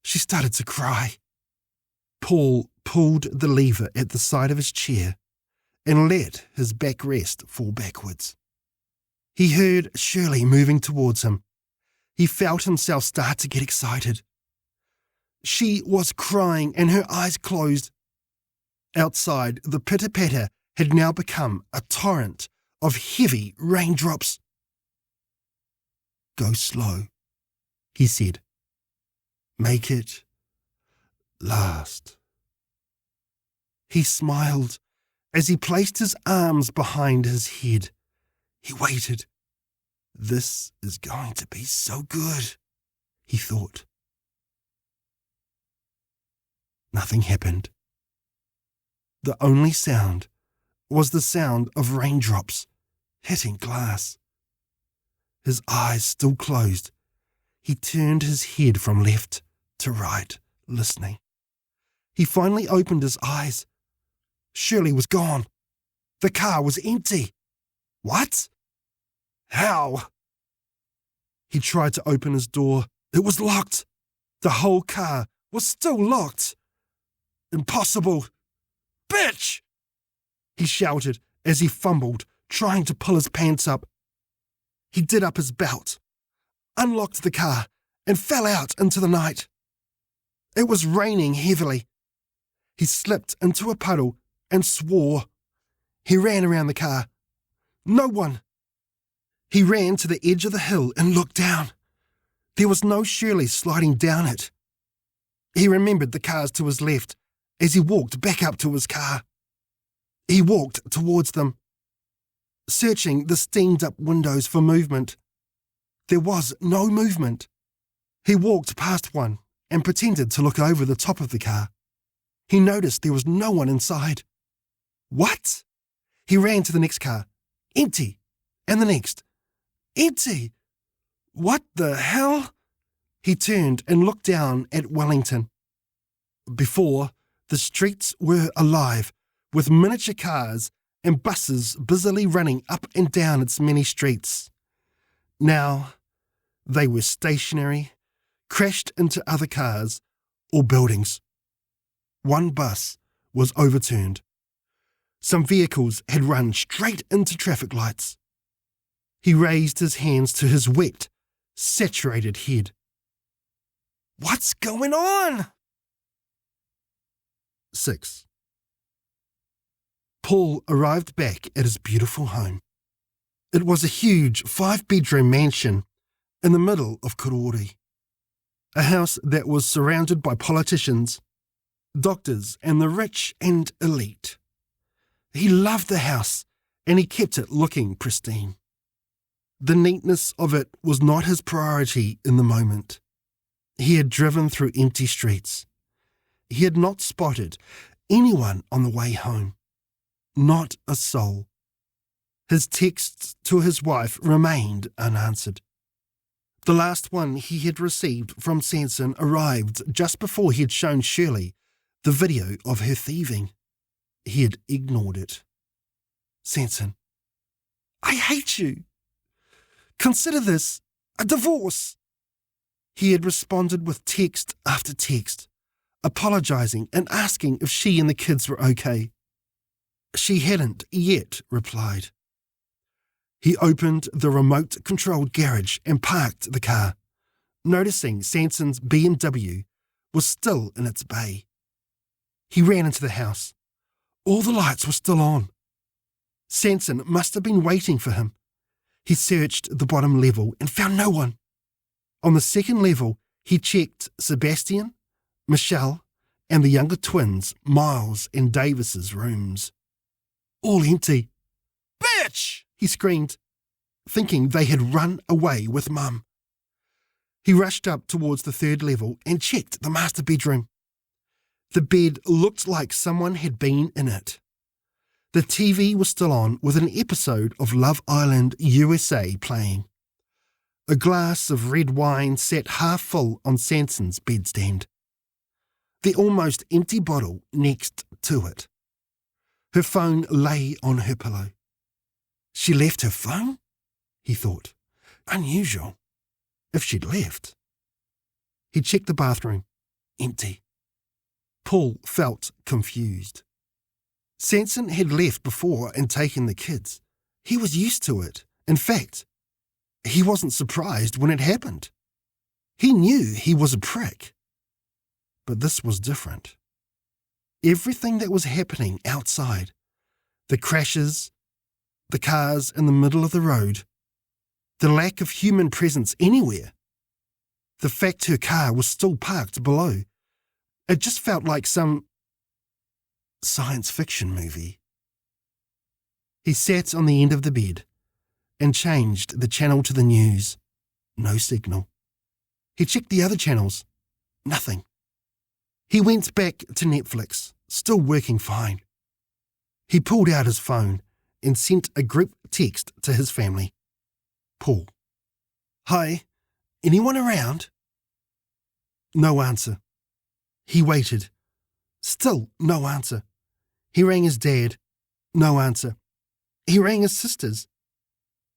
Speaker 1: She started to cry. Paul pulled the lever at the side of his chair and let his backrest fall backwards. He heard Shirley moving towards him. He felt himself start to get excited. She was crying and her eyes closed. Outside, the pitter-patter had now become a torrent of heavy raindrops. Go slow, he said. Make it last. He smiled as he placed his arms behind his head. He waited. This is going to be so good, he thought. Nothing happened. The only sound was the sound of raindrops hitting glass. His eyes still closed, he turned his head from left to right, listening. He finally opened his eyes. Shirley was gone. The car was empty. What? How? He tried to open his door. It was locked. The whole car was still locked. Impossible. Bitch! He shouted as he fumbled, trying to pull his pants up. He did up his belt, unlocked the car, and fell out into the night. It was raining heavily. He slipped into a puddle and swore. He ran around the car. No one. He ran to the edge of the hill and looked down. There was no Shirley sliding down it. He remembered the cars to his left as he walked back up to his car. He walked towards them, searching the steamed-up windows for movement. There was no movement. He walked past one and pretended to look over the top of the car. He noticed there was no one inside. What? He ran to the next car. Empty. And the next. Empty. What the hell? He turned and looked down at Wellington. Before, the streets were alive, with miniature cars and buses busily running up and down its many streets. Now, they were stationary, crashed into other cars or buildings. One bus was overturned. Some vehicles had run straight into traffic lights. He raised his hands to his wet, saturated head. What's going on? 6. Paul arrived back at his beautiful home. It was a huge 5-bedroom mansion in the middle of Karori, a house that was surrounded by politicians, doctors, and the rich and elite. He loved the house, and he kept it looking pristine. The neatness of it was not his priority in the moment. He had driven through empty streets. He had not spotted anyone on the way home. Not a soul. His texts to his wife remained unanswered. The last one he had received from Sanson arrived just before he had shown Shirley the video of her thieving. He had ignored it. Sanson, I hate you. Consider this a divorce. He had responded with text after text, apologizing and asking if she and the kids were okay. She hadn't yet replied. He opened the remote-controlled garage and parked the car, noticing Sanson's BMW was still in its bay. He ran into the house. All the lights were still on. Sanson must have been waiting for him. He searched the bottom level and found no one. On the second level, he checked Sebastian, Michelle, and the younger twins, Miles and Davis's rooms. All empty. Bitch! He screamed, thinking they had run away with Mum. He rushed up towards the third level and checked the master bedroom. The bed looked like someone had been in it. The TV was still on with an episode of Love Island USA playing. A glass of red wine sat half full on Sanson's bedstand. The almost empty bottle next to it. Her phone lay on her pillow. She left her phone? He thought. Unusual. If she'd left. He checked the bathroom. Empty. Paul felt confused. Sanson had left before and taken the kids. He was used to it. In fact, he wasn't surprised when it happened. He knew he was a prick. But this was different. Everything that was happening outside, the crashes, the cars in the middle of the road, The lack of human presence anywhere. The fact her car was still parked below. It just felt like some science fiction movie. He sat on the end of the bed and changed the channel to the news. No signal. He checked the other channels. Nothing. He went back to Netflix, still working fine. He pulled out his phone and sent a group text to his family. Paul. Hi, anyone around? No answer. He waited. Still no answer. He rang his dad. No answer. He rang his sisters.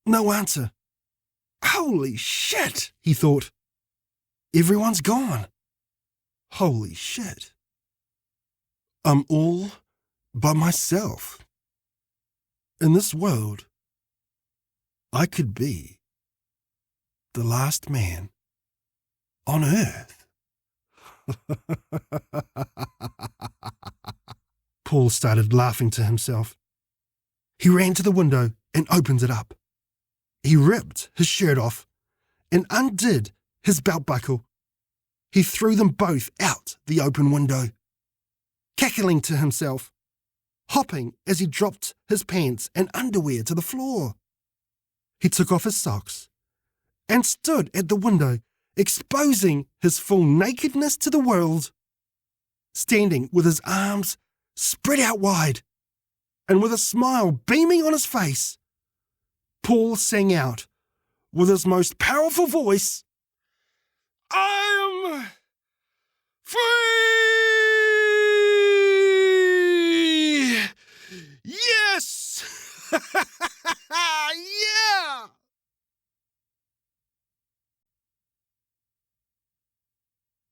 Speaker 1: No answer. Holy shit, he thought. Everyone's gone. Holy shit. I'm all by myself. In this world, I could be the last man on earth. Paul started laughing to himself. He ran to the window and opened it up. He ripped his shirt off and undid his belt buckle. He threw them both out the open window, cackling to himself, hopping as he dropped his pants and underwear to the floor. He took off his socks and stood at the window, exposing his full nakedness to the world. Standing with his arms spread out wide and with a smile beaming on his face, Paul sang out with his most powerful voice, I am free! Yes! Yeah!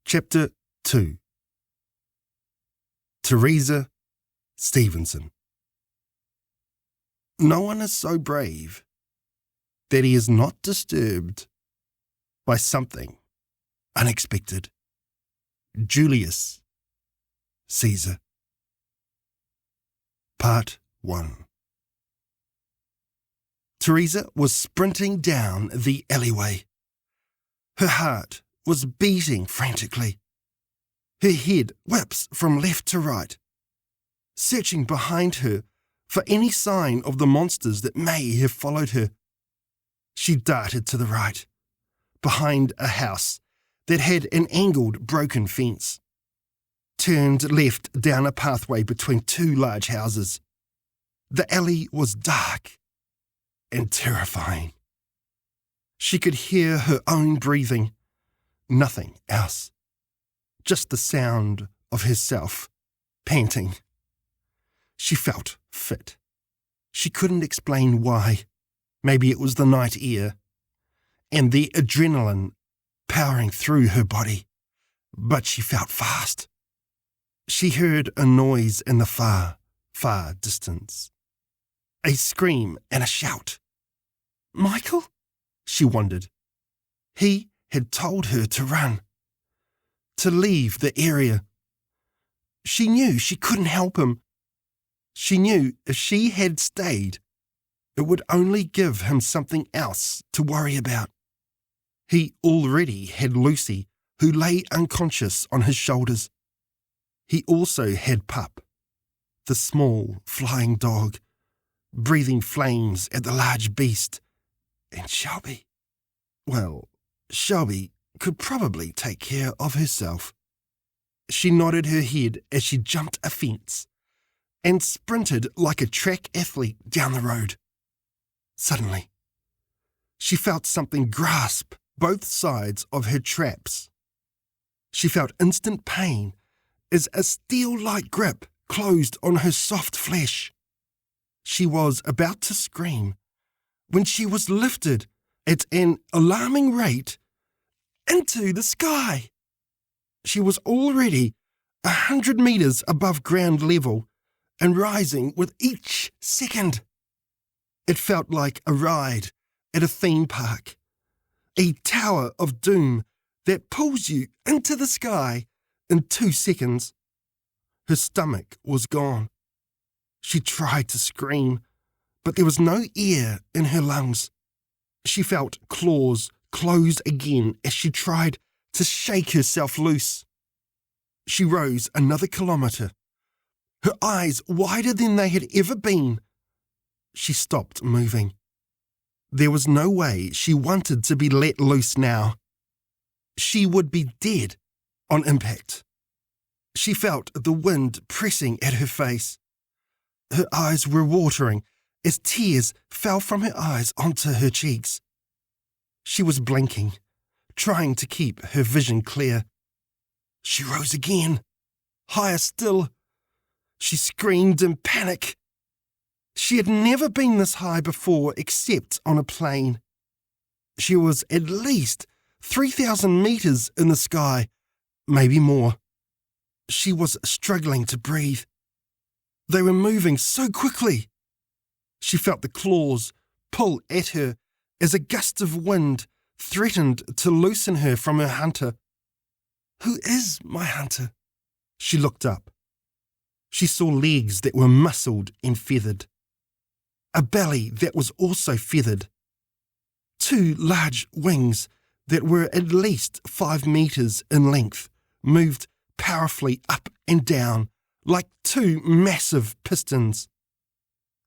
Speaker 1: Chapter 2. Teresa Stevenson. No one is so brave that he is not disturbed by something unexpected. Julius Caesar. Part 1. Teresa was sprinting down the alleyway. Her heart was beating frantically. Her head whips from left to right, searching behind her for any sign of the monsters that may have followed her. She darted to the right, behind a house that had an angled broken fence, turned left down a pathway between two large houses. The alley was dark and terrifying. She could hear her own breathing, nothing else, just the sound of herself panting. She felt fit. She couldn't explain why. Maybe it was the night air and the adrenaline powering through her body, but she felt fast. She heard a noise in the far, far distance. A scream and a shout. Michael? She wondered. He had told her to run, to leave the area. She knew she couldn't help him. She knew if she had stayed, it would only give him something else to worry about. He already had Lucy, who lay unconscious on his shoulders. He also had Pup, the small flying dog, breathing flames at the large beast, and Shelby. Well, Shelby could probably take care of herself. She nodded her head as she jumped a fence and sprinted like a track athlete down the road. Suddenly, she felt something grasp both sides of her traps. She felt instant pain as a steel-like grip closed on her soft flesh. She was about to scream when she was lifted at an alarming rate into the sky. She was already 100 meters above ground level and rising with each second. It felt like a ride at a theme park, a tower of doom that pulls you into the sky in 2 seconds. Her stomach was gone. She tried to scream, but there was no air in her lungs. She felt claws close again as she tried to shake herself loose. She rose another kilometre, her eyes wider than they had ever been. She stopped moving. There was no way she wanted to be let loose now. She would be dead on impact. She felt the wind pressing at her face. Her eyes were watering as tears fell from her eyes onto her cheeks. She was blinking, trying to keep her vision clear. She rose again, higher still. She screamed in panic. She had never been this high before except on a plane. She was at least 3,000 metres in the sky, maybe more. She was struggling to breathe. They were moving so quickly. She felt the claws pull at her as a gust of wind threatened to loosen her from her hunter. Who is my hunter? She looked up. She saw legs that were muscled and feathered. A belly that was also feathered. 2 large wings that were at least 5 metres in length moved powerfully up and down like 2 massive pistons.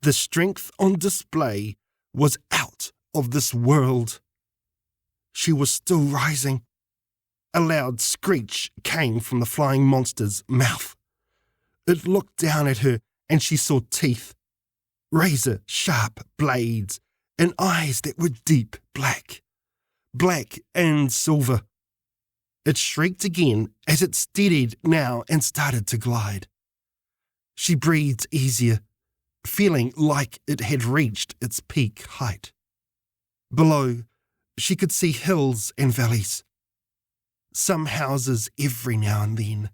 Speaker 1: The strength on display was out of this world. She was still rising. A loud screech came from the flying monster's mouth. It looked down at her and she saw teeth, razor-sharp blades, and eyes that were deep black and silver. It shrieked again as it steadied now and started to glide. She breathed easier, feeling like it had reached its peak height. Below, she could see hills and valleys, some houses every now and then.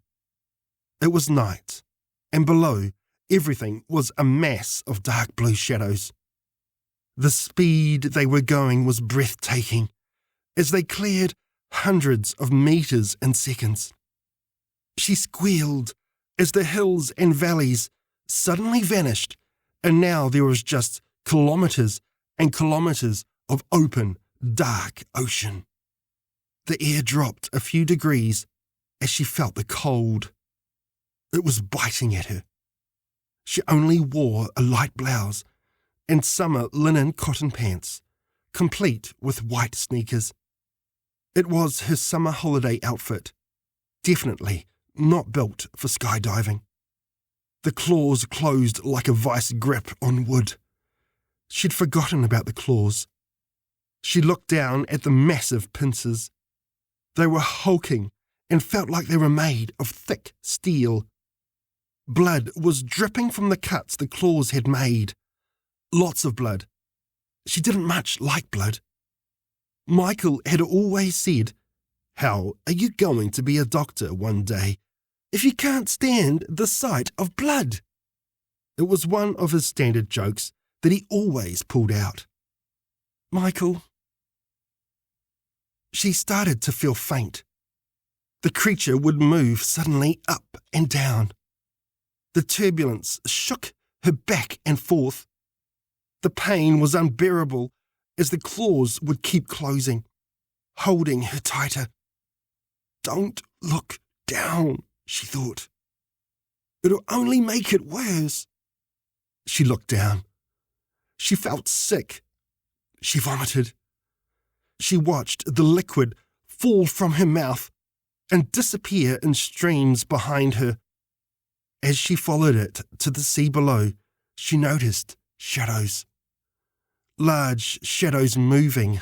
Speaker 1: It was night, and below, everything was a mass of dark blue shadows. The speed they were going was breathtaking, as they cleared hundreds of metres in seconds. She squealed as the hills and valleys suddenly vanished, and now there was just kilometres and kilometres of open, dark ocean. The air dropped a few degrees as she felt the cold. It was biting at her. She only wore a light blouse and summer linen cotton pants, complete with white sneakers. It was her summer holiday outfit, definitely not built for skydiving. The claws closed like a vice grip on wood. She'd forgotten about the claws. She looked down at the massive pincers. They were hulking and felt like they were made of thick steel. Blood was dripping from the cuts the claws had made. Lots of blood. She didn't much like blood. Michael had always said, "How are you going to be a doctor one day if you can't stand the sight of blood?" It was one of his standard jokes that he always pulled out. Michael. She started to feel faint. The creature would move suddenly up and down. The turbulence shook her back and forth. The pain was unbearable as the claws would keep closing, holding her tighter. Don't look down, she thought. It'll only make it worse. She looked down. She felt sick. She vomited. She watched the liquid fall from her mouth and disappear in streams behind her. As she followed it to the sea below, she noticed shadows. Large shadows moving.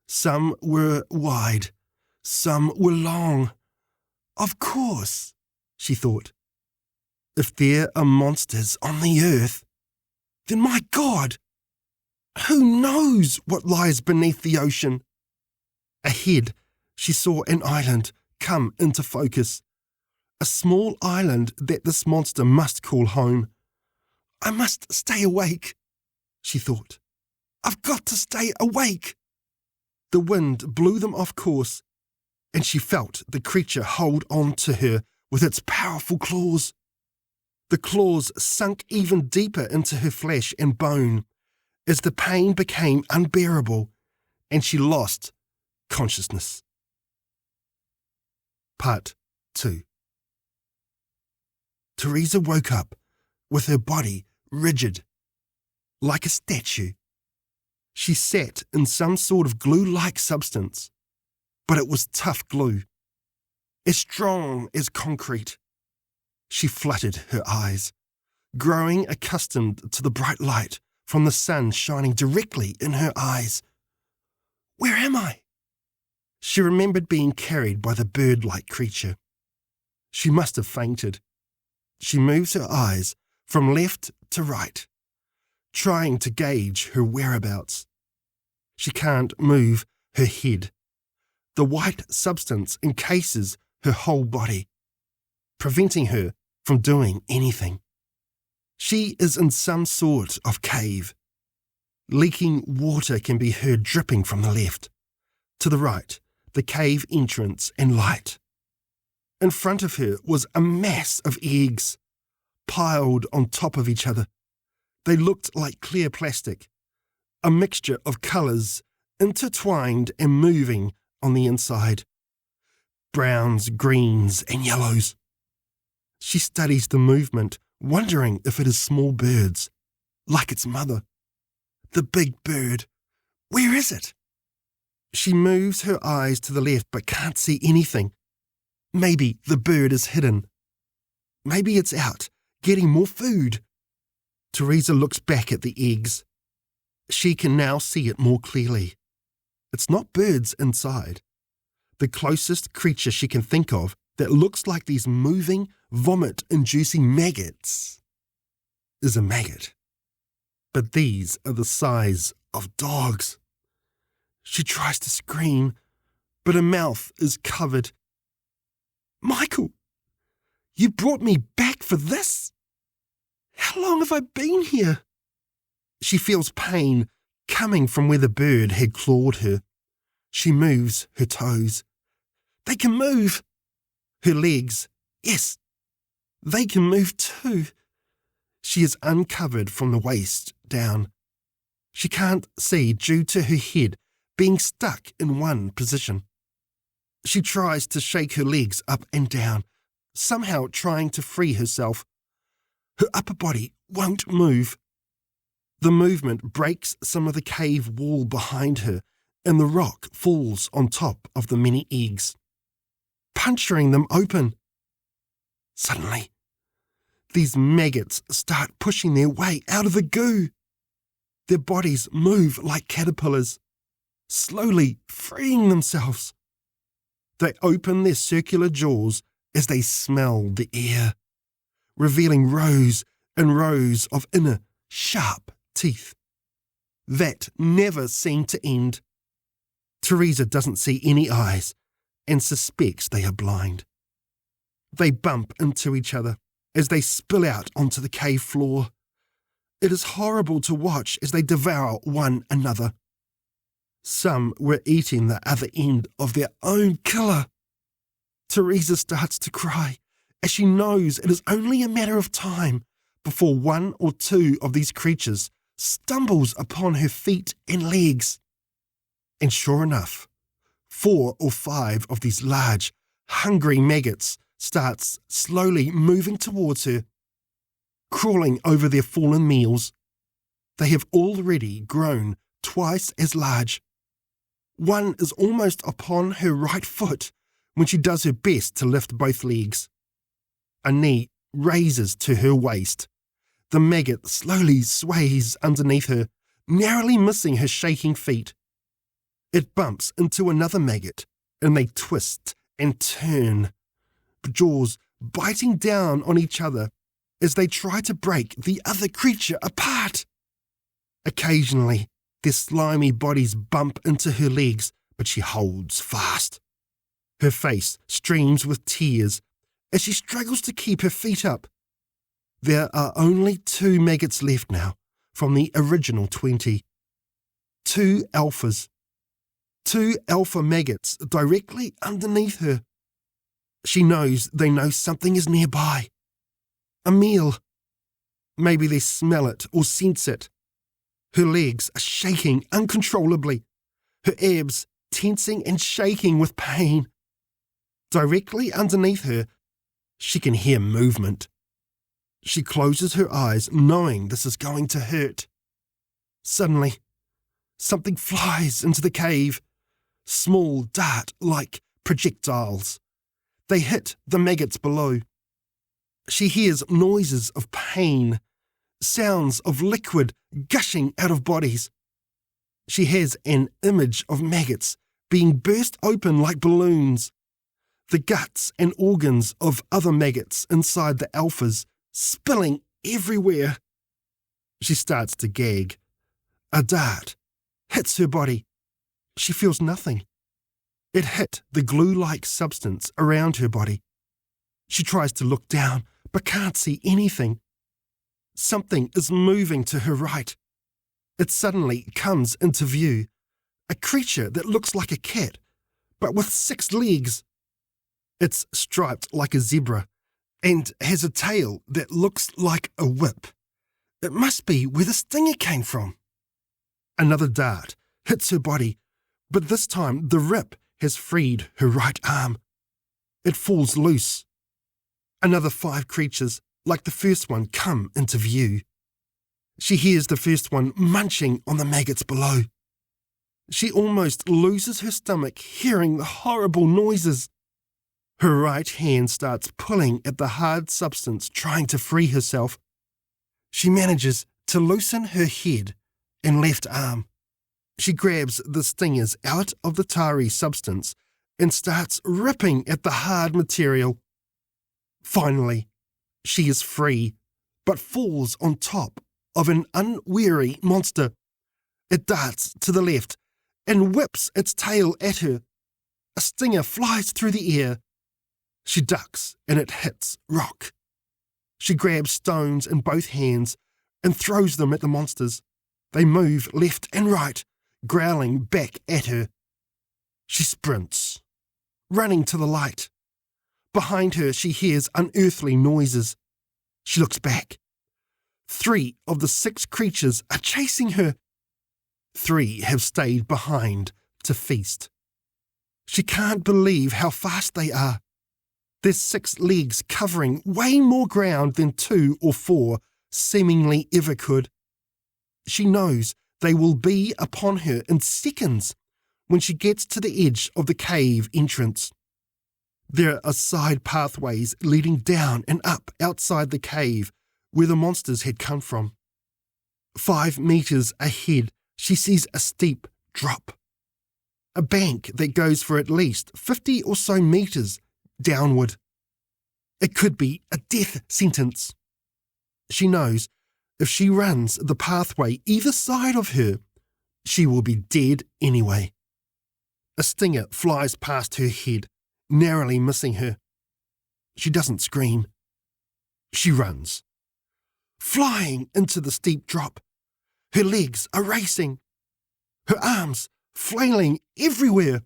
Speaker 1: Some were wide, some were long. Of course, she thought. If there are monsters on the earth, then my God, who knows what lies beneath the ocean? Ahead, she saw an island come into focus. A small island that this monster must call home. I must stay awake, she thought. I've got to stay awake. The wind blew them off course, and she felt the creature hold on to her with its powerful claws. The claws sunk even deeper into her flesh and bone as the pain became unbearable and she lost consciousness. Part 2. Teresa woke up with her body rigid, like a statue. She sat in some sort of glue-like substance, but it was tough glue, as strong as concrete. She fluttered her eyes, growing accustomed to the bright light from the sun shining directly in her eyes. Where am I? She remembered being carried by the bird-like creature. She must have fainted. She moves her eyes from left to right, trying to gauge her whereabouts. She can't move her head. The white substance encases her whole body, preventing her from doing anything. She is in some sort of cave. Leaking water can be heard dripping from the left. To the right, the cave entrance and light. In front of her was a mass of eggs, piled on top of each other. They looked like clear plastic, a mixture of colours, intertwined and moving on the inside. Browns, greens and yellows. She studies the movement, wondering if it is small birds, like its mother. The big bird. Where is it? She moves her eyes to the left but can't see anything. Maybe the bird is hidden. Maybe it's out, getting more food. Teresa looks back at the eggs. She can now see it more clearly. It's not birds inside. The closest creature she can think of that looks like these moving, vomit-inducing maggots is a maggot. But these are the size of dogs. She tries to scream, but her mouth is covered. Michael, you brought me back for this? How long have I been here? She feels pain coming from where the bird had clawed her. She moves her toes. They can move. Her legs, yes, they can move too. She is uncovered from the waist down. She can't see due to her head being stuck in one position. She tries to shake her legs up and down, somehow trying to free herself. Her upper body won't move. The movement breaks some of the cave wall behind her, and the rock falls on top of the many eggs, puncturing them open. Suddenly, these maggots start pushing their way out of the goo. Their bodies move like caterpillars, slowly freeing themselves. They open their circular jaws as they smell the air, revealing rows and rows of inner, sharp teeth that never seem to end. Teresa doesn't see any eyes and suspects they are blind. They bump into each other as they spill out onto the cave floor. It is horrible to watch as they devour one another. Some were eating the other end of their own killer. Teresa starts to cry as she knows it is only a matter of time before one or two of these creatures stumbles upon her feet and legs. And sure enough, 4 or 5 of these large, hungry maggots starts slowly moving towards her, crawling over their fallen meals. They have already grown twice as large. One is almost upon her right foot when she does her best to lift both legs. A knee raises to her waist. The maggot slowly sways underneath her, narrowly missing her shaking feet. It bumps into another maggot, and they twist and turn, jaws biting down on each other as they try to break the other creature apart. Occasionally, their slimy bodies bump into her legs, but she holds fast. Her face streams with tears as she struggles to keep her feet up. There are only 2 maggots left now from the original 20. 2 alphas. 2 alpha maggots directly underneath her. She knows they know something is nearby. A meal. Maybe they smell it or sense it. Her legs are shaking uncontrollably. her abs tensing and shaking with pain. Directly underneath her, she can hear movement. She closes her eyes, knowing this is going to hurt. Suddenly, something flies into the cave, small dart-like projectiles. They hit the maggots below. She hears noises of pain, sounds of liquid gushing out of bodies. She has an image of maggots being burst open like balloons, the guts and organs of other maggots inside the alphas spilling everywhere. She starts to gag. A dart hits her body. She feels nothing. It hit the glue-like substance around her body. She tries to look down, but can't see anything. Something is moving to her right. It suddenly comes into view. A creature that looks like a cat, but with 6 legs. It's striped like a zebra and has a tail that looks like a whip. It must be where the stinger came from. Another dart hits her body, but this time the rip has freed her right arm. It falls loose. Another 5 creatures, like the first one, come into view. She hears the first one munching on the maggots below. She almost loses her stomach hearing the horrible noises. Her right hand starts pulling at the hard substance, trying to free herself. She manages to loosen her head and left arm. She grabs the stingers out of the tarry substance and starts ripping at the hard material. Finally, she is free, but falls on top of an unwary monster. It darts to the left and whips its tail at her. A stinger flies through the air. She ducks and it hits rock. She grabs stones in both hands and throws them at the monsters. They move left and right, growling back at her. She sprints, running to the light. Behind her, she hears unearthly noises. She looks back. 3 of the 6 creatures are chasing her. 3 have stayed behind to feast. She can't believe how fast they are. There's 6 legs covering way more ground than 2 or 4 seemingly ever could. She knows they will be upon her in seconds when she gets to the edge of the cave entrance. There are side pathways leading down and up outside the cave where the monsters had come from. 5 meters ahead, she sees a steep drop. A bank that goes for at least 50 or so meters downward. It could be a death sentence. She knows if she runs the pathway either side of her, she will be dead anyway. A stinger flies past her head, narrowly missing her. She doesn't scream. She runs, flying into the steep drop. Her legs are racing, her arms flailing everywhere,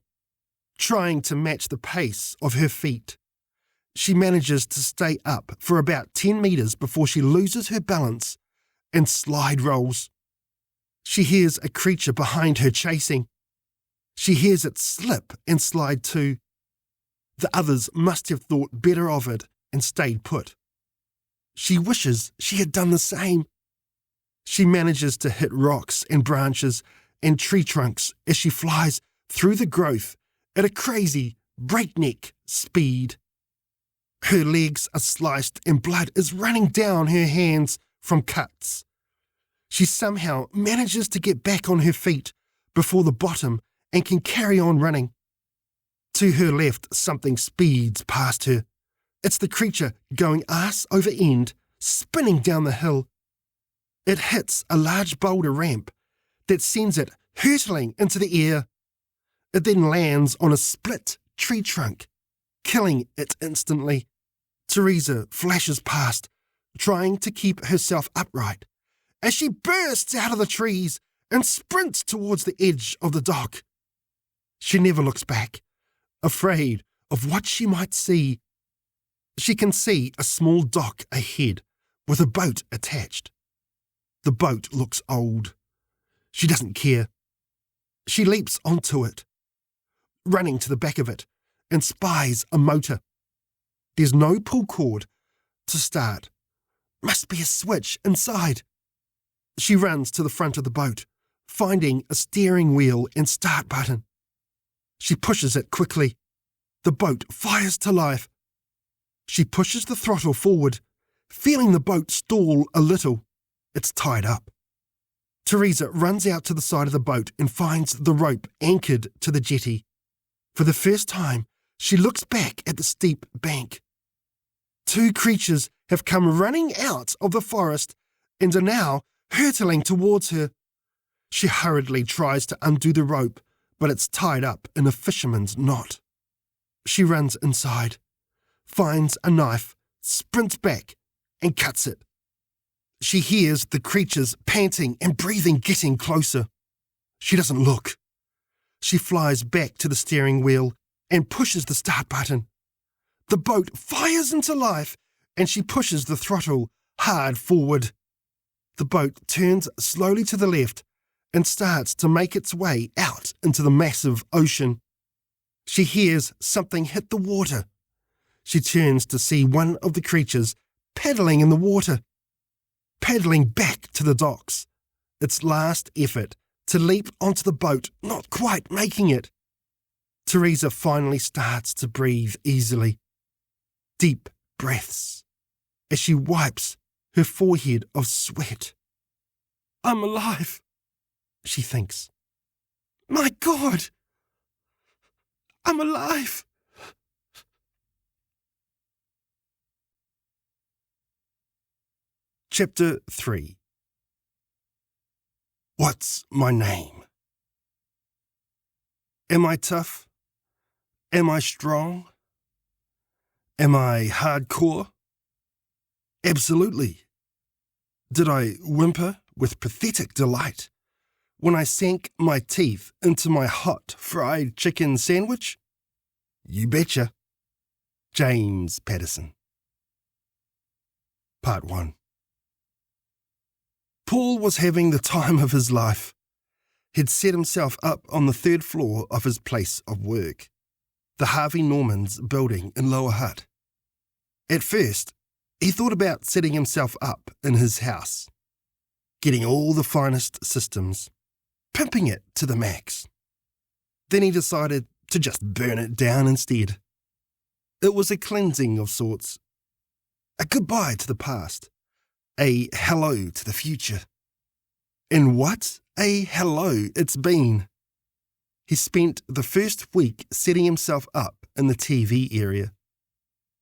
Speaker 1: trying to match the pace of her feet. She manages to stay up for about 10 meters before she loses her balance and slide rolls. She hears a creature behind her chasing. She hears it slip and slide too. The others must have thought better of it and stayed put. She wishes she had done the same. She manages to hit rocks and branches and tree trunks as she flies through the growth at a crazy, breakneck speed. Her legs are sliced and blood is running down her hands from cuts. She somehow manages to get back on her feet before the bottom and can carry on running. To her left, something speeds past her. It's the creature going ass over end, spinning down the hill. It hits a large boulder ramp that sends it hurtling into the air. It then lands on a split tree trunk, killing it instantly. Teresa flashes past, trying to keep herself upright, as she bursts out of the trees and sprints towards the edge of the dock. She never looks back, afraid of what she might see. She can see a small dock ahead with a boat attached. The boat looks old. She doesn't care. She leaps onto it, running to the back of it, and spies a motor. There's no pull cord to start. Must be a switch inside. She runs to the front of the boat, finding a steering wheel and start button. She pushes it quickly. The boat fires to life. She pushes the throttle forward, feeling the boat stall a little. It's tied up. Teresa runs out to the side of the boat and finds the rope anchored to the jetty. For the first time, she looks back at the steep bank. 2 creatures have come running out of the forest and are now hurtling towards her. She hurriedly tries to undo the rope, but it's tied up in a fisherman's knot. She runs inside, finds a knife, sprints back, and cuts it. She hears the creatures panting and breathing getting closer. She doesn't look. She flies back to the steering wheel and pushes the start button. The boat fires into life and she pushes the throttle hard forward. The boat turns slowly to the left and starts to make its way out into the massive ocean. She hears something hit the water. She turns to see one of the creatures paddling in the water, paddling back to the docks, its last effort to leap onto the boat, not quite making it. Teresa finally starts to breathe easily. Deep breaths as she wipes her forehead of sweat. I'm alive, she thinks. My God, I'm alive. Chapter 3. What's my name? Am I tough? Am I strong? Am I hardcore? Absolutely. Did I whimper with pathetic delight when I sank my teeth into my hot fried chicken sandwich? You betcha. James Patterson. Part 1. Paul was having the time of his life. He'd set himself up on the 3rd floor of his place of work, the Harvey Norman's building in Lower Hutt. At first, he thought about setting himself up in his house, getting all the finest systems, pimping it to the max. Then he decided to just burn it down instead. It was a cleansing of sorts, a goodbye to the past, a hello to the future. And what a hello it's been. He spent the first week setting himself up in the TV area.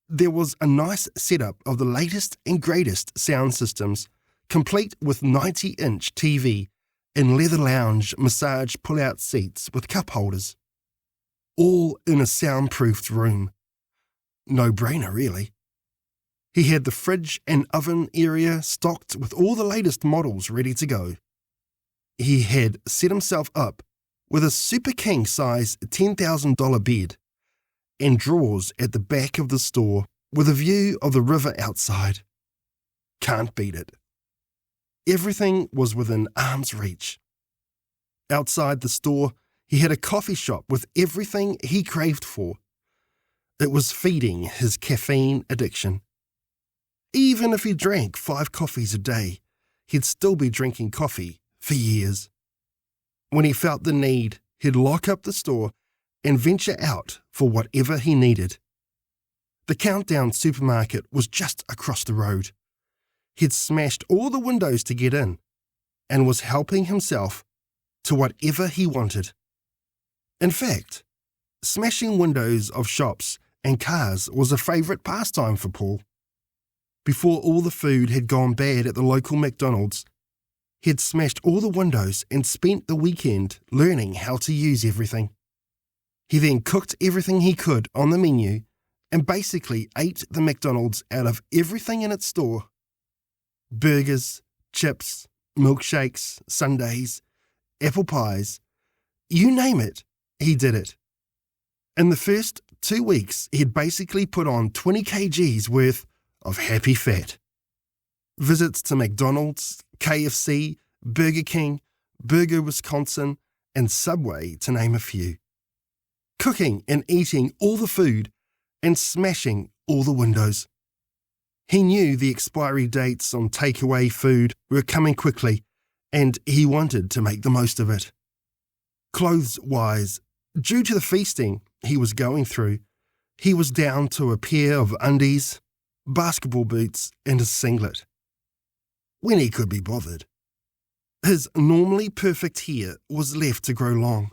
Speaker 1: There was a nice setup of the latest and greatest sound systems, complete with 90-inch TV and leather lounge massage pull-out seats with cup holders. All in a soundproofed room. No-brainer, really. He had the fridge and oven area stocked with all the latest models ready to go. He had set himself up with a super king-size $10,000 bed and drawers at the back of the store with a view of the river outside. Can't beat it. Everything was within arm's reach. Outside the store, he had a coffee shop with everything he craved for. It was feeding his caffeine addiction. Even if he drank 5 coffees a day, he'd still be drinking coffee for years. When he felt the need, he'd lock up the store and venture out for whatever he needed. The Countdown supermarket was just across the road. He'd smashed all the windows to get in and was helping himself to whatever he wanted. In fact, smashing windows of shops and cars was a favourite pastime for Paul. Before all the food had gone bad at the local McDonald's, he'd smashed all the windows and spent the weekend learning how to use everything. He then cooked everything he could on the menu and basically ate the McDonald's out of everything in its store. Burgers, chips, milkshakes, sundaes, apple pies, you name it, he did it. In the first 2 weeks, he'd basically put on 20 kgs worth of happy fat. Visits to McDonald's, KFC, Burger King, Burger Wisconsin, and Subway, to name a few. Cooking and eating all the food and smashing all the windows. He knew the expiry dates on takeaway food were coming quickly, and he wanted to make the most of it. Clothes-wise, due to the feasting he was going through, he was down to a pair of undies, basketball boots, and a singlet. When he could be bothered. His normally perfect hair was left to grow long.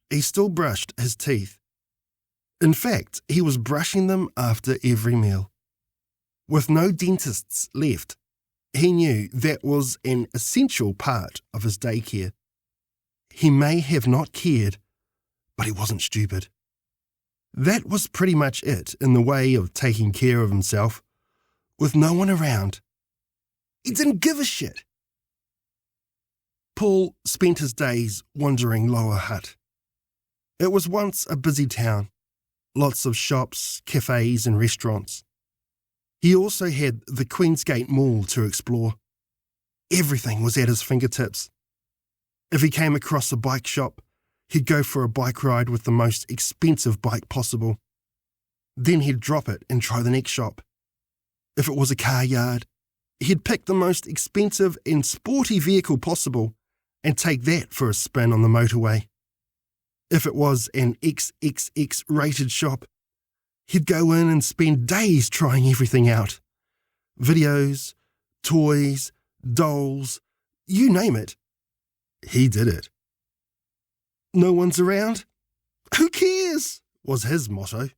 Speaker 1: He still brushed his teeth. In fact, he was brushing them after every meal. With no dentists left, he knew that was an essential part of his daycare. He may have not cared, but he wasn't stupid. That was pretty much it in the way of taking care of himself, with no one around. He didn't give a shit. Paul spent his days wandering Lower Hutt. It was once a busy town, lots of shops, cafes and restaurants. He also had the Queensgate Mall to explore. Everything was at his fingertips. If he came across a bike shop, he'd go for a bike ride with the most expensive bike possible. Then he'd drop it and try the next shop. If it was a car yard, he'd pick the most expensive and sporty vehicle possible and take that for a spin on the motorway. If it was an XXX rated shop, he'd go in and spend days trying everything out. Videos, toys, dolls, you name it. He did it. No one's around? Who cares? Was his motto.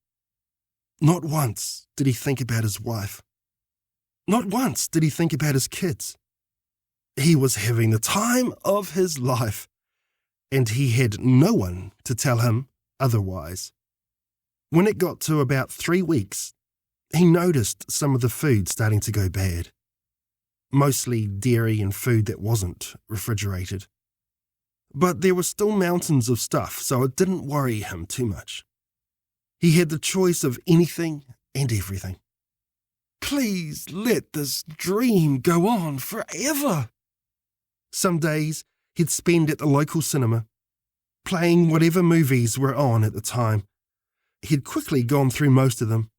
Speaker 1: Not once did he think about his wife. Not once did he think about his kids. He was having the time of his life, and he had no one to tell him otherwise. When it got to about 3 weeks, he noticed some of the food starting to go bad. Mostly dairy and food that wasn't refrigerated. But there were still mountains of stuff, so it didn't worry him too much. He had the choice of anything and everything. Please let this dream go on forever. Some days he'd spend at the local cinema, playing whatever movies were on at the time. He'd quickly gone through most of them.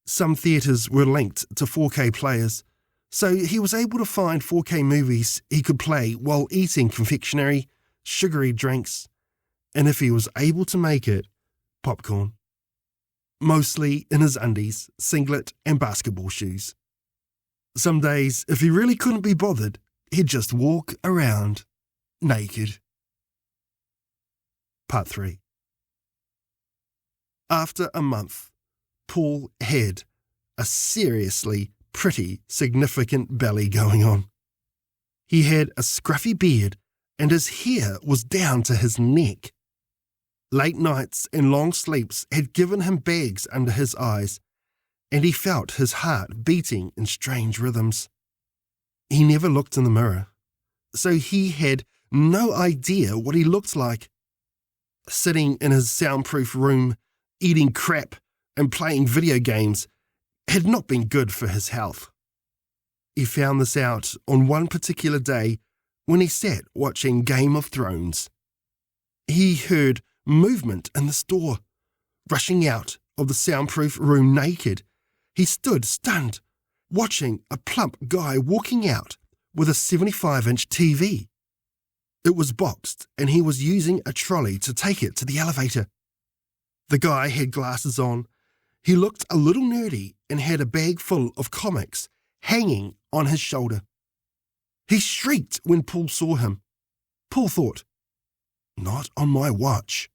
Speaker 1: Some theatres were linked to 4K players, so he was able to find 4K movies he could play while eating confectionery, sugary drinks, and if he was able to make it, popcorn. Mostly in his undies, singlet and basketball shoes. Some days, if he really couldn't be bothered, he'd just walk around naked. Part 3. After a month, Paul had a seriously pretty significant belly going on. He had a scruffy beard and his hair was down to his neck. Late nights and long sleeps had given him bags under his eyes, and he felt his heart beating in strange rhythms. He never looked in the mirror, so he had no idea what he looked like. Sitting in his soundproof room, eating crap and playing video games had not been good for his health. He found this out on one particular day when he sat watching Game of Thrones. He heard movement in the store. Rushing out of the soundproof room naked, he stood stunned, watching a plump guy walking out with a 75-inch TV. It was boxed and he was using a trolley to take it to the elevator. The guy had glasses on. He looked a little nerdy and had a bag full of comics hanging on his shoulder. He shrieked when Paul saw him. Paul thought, "Not on my watch.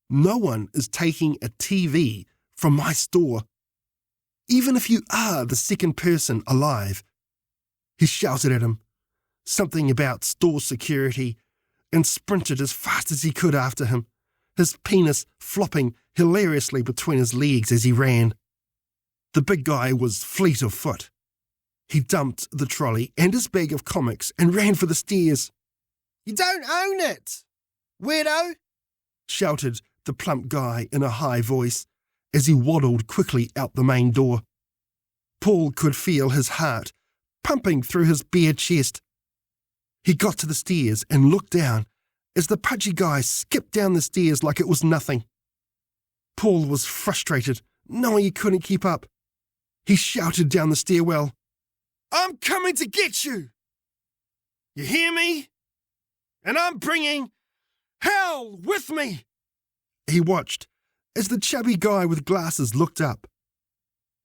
Speaker 1: No one is taking a TV from my store. Even if you are the second person alive." He shouted at him, something about store security, and sprinted as fast as he could after him, his penis flopping hilariously between his legs as he ran. The big guy was fleet of foot. He dumped the trolley and his bag of comics and ran for the stairs. "You don't own it, weirdo!" shouted the plump guy in a high voice as he waddled quickly out the main door. Paul could feel his heart pumping through his bare chest. He got to the stairs and looked down as the pudgy guy skipped down the stairs like it was nothing. Paul was frustrated, knowing he couldn't keep up. He shouted down the stairwell, "I'm coming to get you! You hear me? And I'm bringing hell with me!" He watched as the chubby guy with glasses looked up.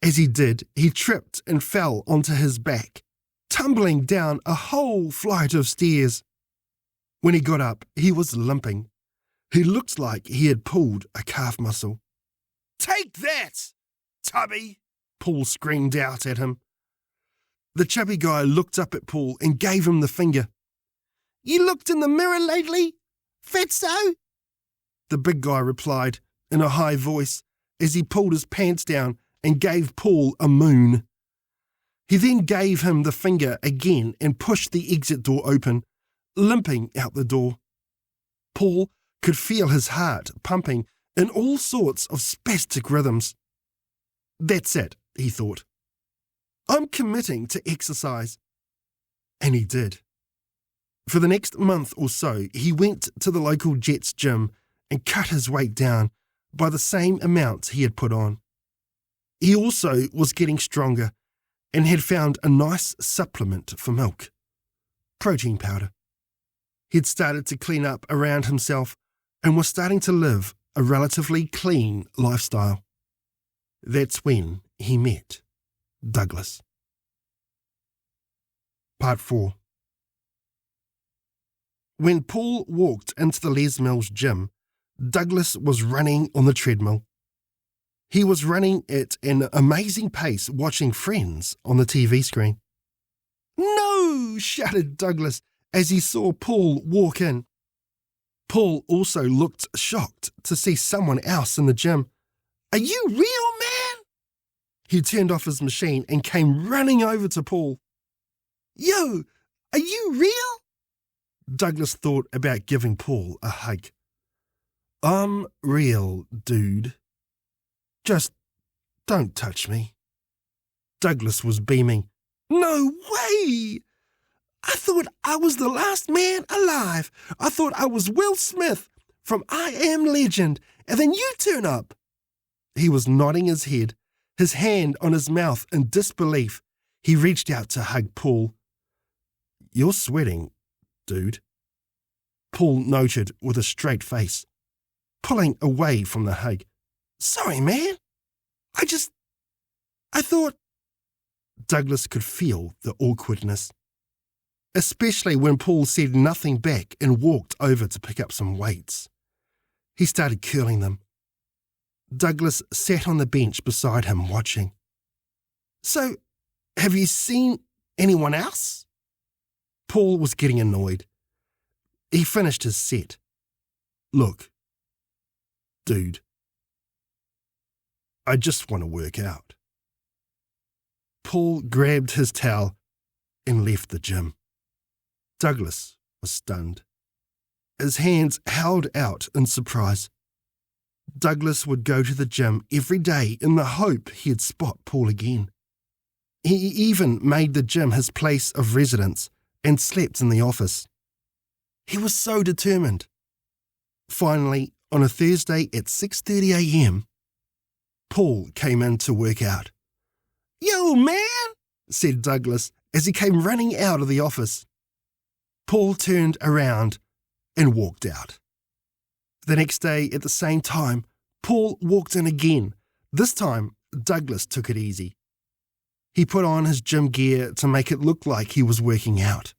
Speaker 1: As he did, he tripped and fell onto his back, tumbling down a whole flight of stairs. When he got up, he was limping. He looked like he had pulled a calf muscle. "Take that, Tubby!" Paul screamed out at him. The chubby guy looked up at Paul and gave him the finger. "You looked in the mirror lately, fatso?" The big guy replied in a high voice as he pulled his pants down and gave Paul a moon. He then gave him the finger again and pushed the exit door open, limping out the door. Paul could feel his heart pumping in all sorts of spastic rhythms. That's it, he thought. I'm committing to exercise. And he did. For the next month or so, he went to the local Jets gym and cut his weight down by the same amount he had put on. He also was getting stronger and had found a nice supplement for milk. Protein powder. He'd started to clean up around himself and was starting to live a relatively clean lifestyle. That's when he met Douglas. Part 4. When Paul walked into the Les Mills gym, Douglas was running on the treadmill. He was running at an amazing pace, watching Friends on the TV screen. "No!" shouted Douglas as he saw Paul walk in. Paul also looked shocked to see someone else in the gym. "Are you real, man?" He turned off his machine and came running over to Paul. "Yo, are you real?" Douglas thought about giving Paul a hug. "I'm real, dude. Just don't touch me." Douglas was beaming. "No way! I thought I was the last man alive. I thought I was Will Smith from I Am Legend, and then you turn up." He was nodding his head, his hand on his mouth in disbelief. He reached out to hug Paul. "You're sweating, dude." Paul noted with a straight face, pulling away from the hug. "Sorry, man. I thought..." Douglas could feel the awkwardness, especially when Paul said nothing back and walked over to pick up some weights. He started curling them. Douglas sat on the bench beside him watching. "So, have you seen anyone else?" Paul was getting annoyed. He finished his set. "Look, dude, I just want to work out." Paul grabbed his towel and left the gym. Douglas was stunned. His hands held out in surprise. Douglas would go to the gym every day in the hope he'd spot Paul again. He even made the gym his place of residence and slept in the office. He was so determined. Finally, on a Thursday at 6:30 a.m, Paul came in to work out. "Yo, man," said Douglas as he came running out of the office. Paul turned around and walked out. The next day at the same time, Paul walked in again. This time, Douglas took it easy. He put on his gym gear to make it look like he was working out.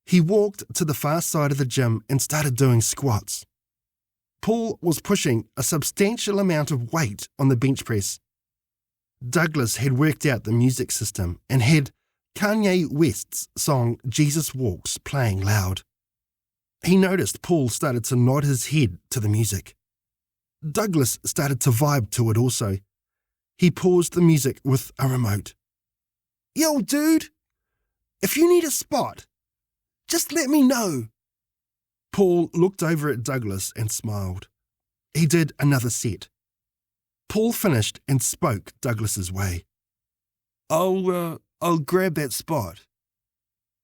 Speaker 1: He walked to the far side of the gym and started doing squats. Paul was pushing a substantial amount of weight on the bench press. Douglas had worked out the music system and had Kanye West's song Jesus Walks playing loud. He noticed Paul started to nod his head to the music. Douglas started to vibe to it also. He paused the music with a remote. "Yo, dude, if you need a spot, just let me know." Paul looked over at Douglas and smiled. He did another set. Paul finished and spoke Douglas's way. I'll grab that spot.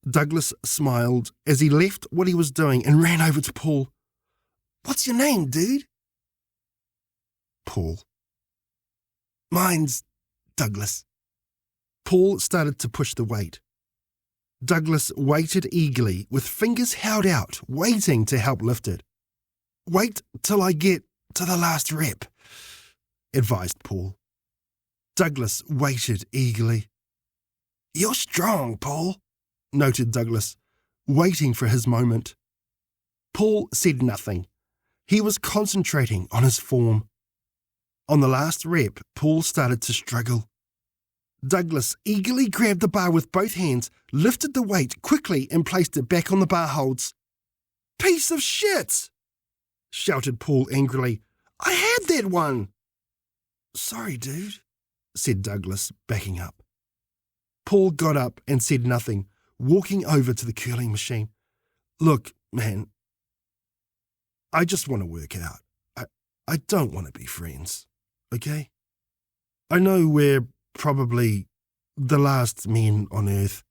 Speaker 1: Douglas smiled as he left what he was doing and ran over to Paul. "What's your name, dude?" "Paul." "Mine's Douglas." Paul started to push the weight. Douglas waited eagerly, with fingers held out, waiting to help lift it. "Wait till I get to the last rep," advised Paul. Douglas waited eagerly. "You're strong, Paul," noted Douglas, waiting for his moment. Paul said nothing. He was concentrating on his form. On the last rep, Paul started to struggle. Douglas eagerly grabbed the bar with both hands, lifted the weight quickly and placed it back on the bar holds. "Piece of shit!" shouted Paul angrily. "I had that one!" "Sorry, dude," said Douglas, backing up. Paul got up and said nothing, walking over to the curling machine. "Look, man, I just want to work out. I don't want to be friends, okay? I know we're probably the last men on Earth,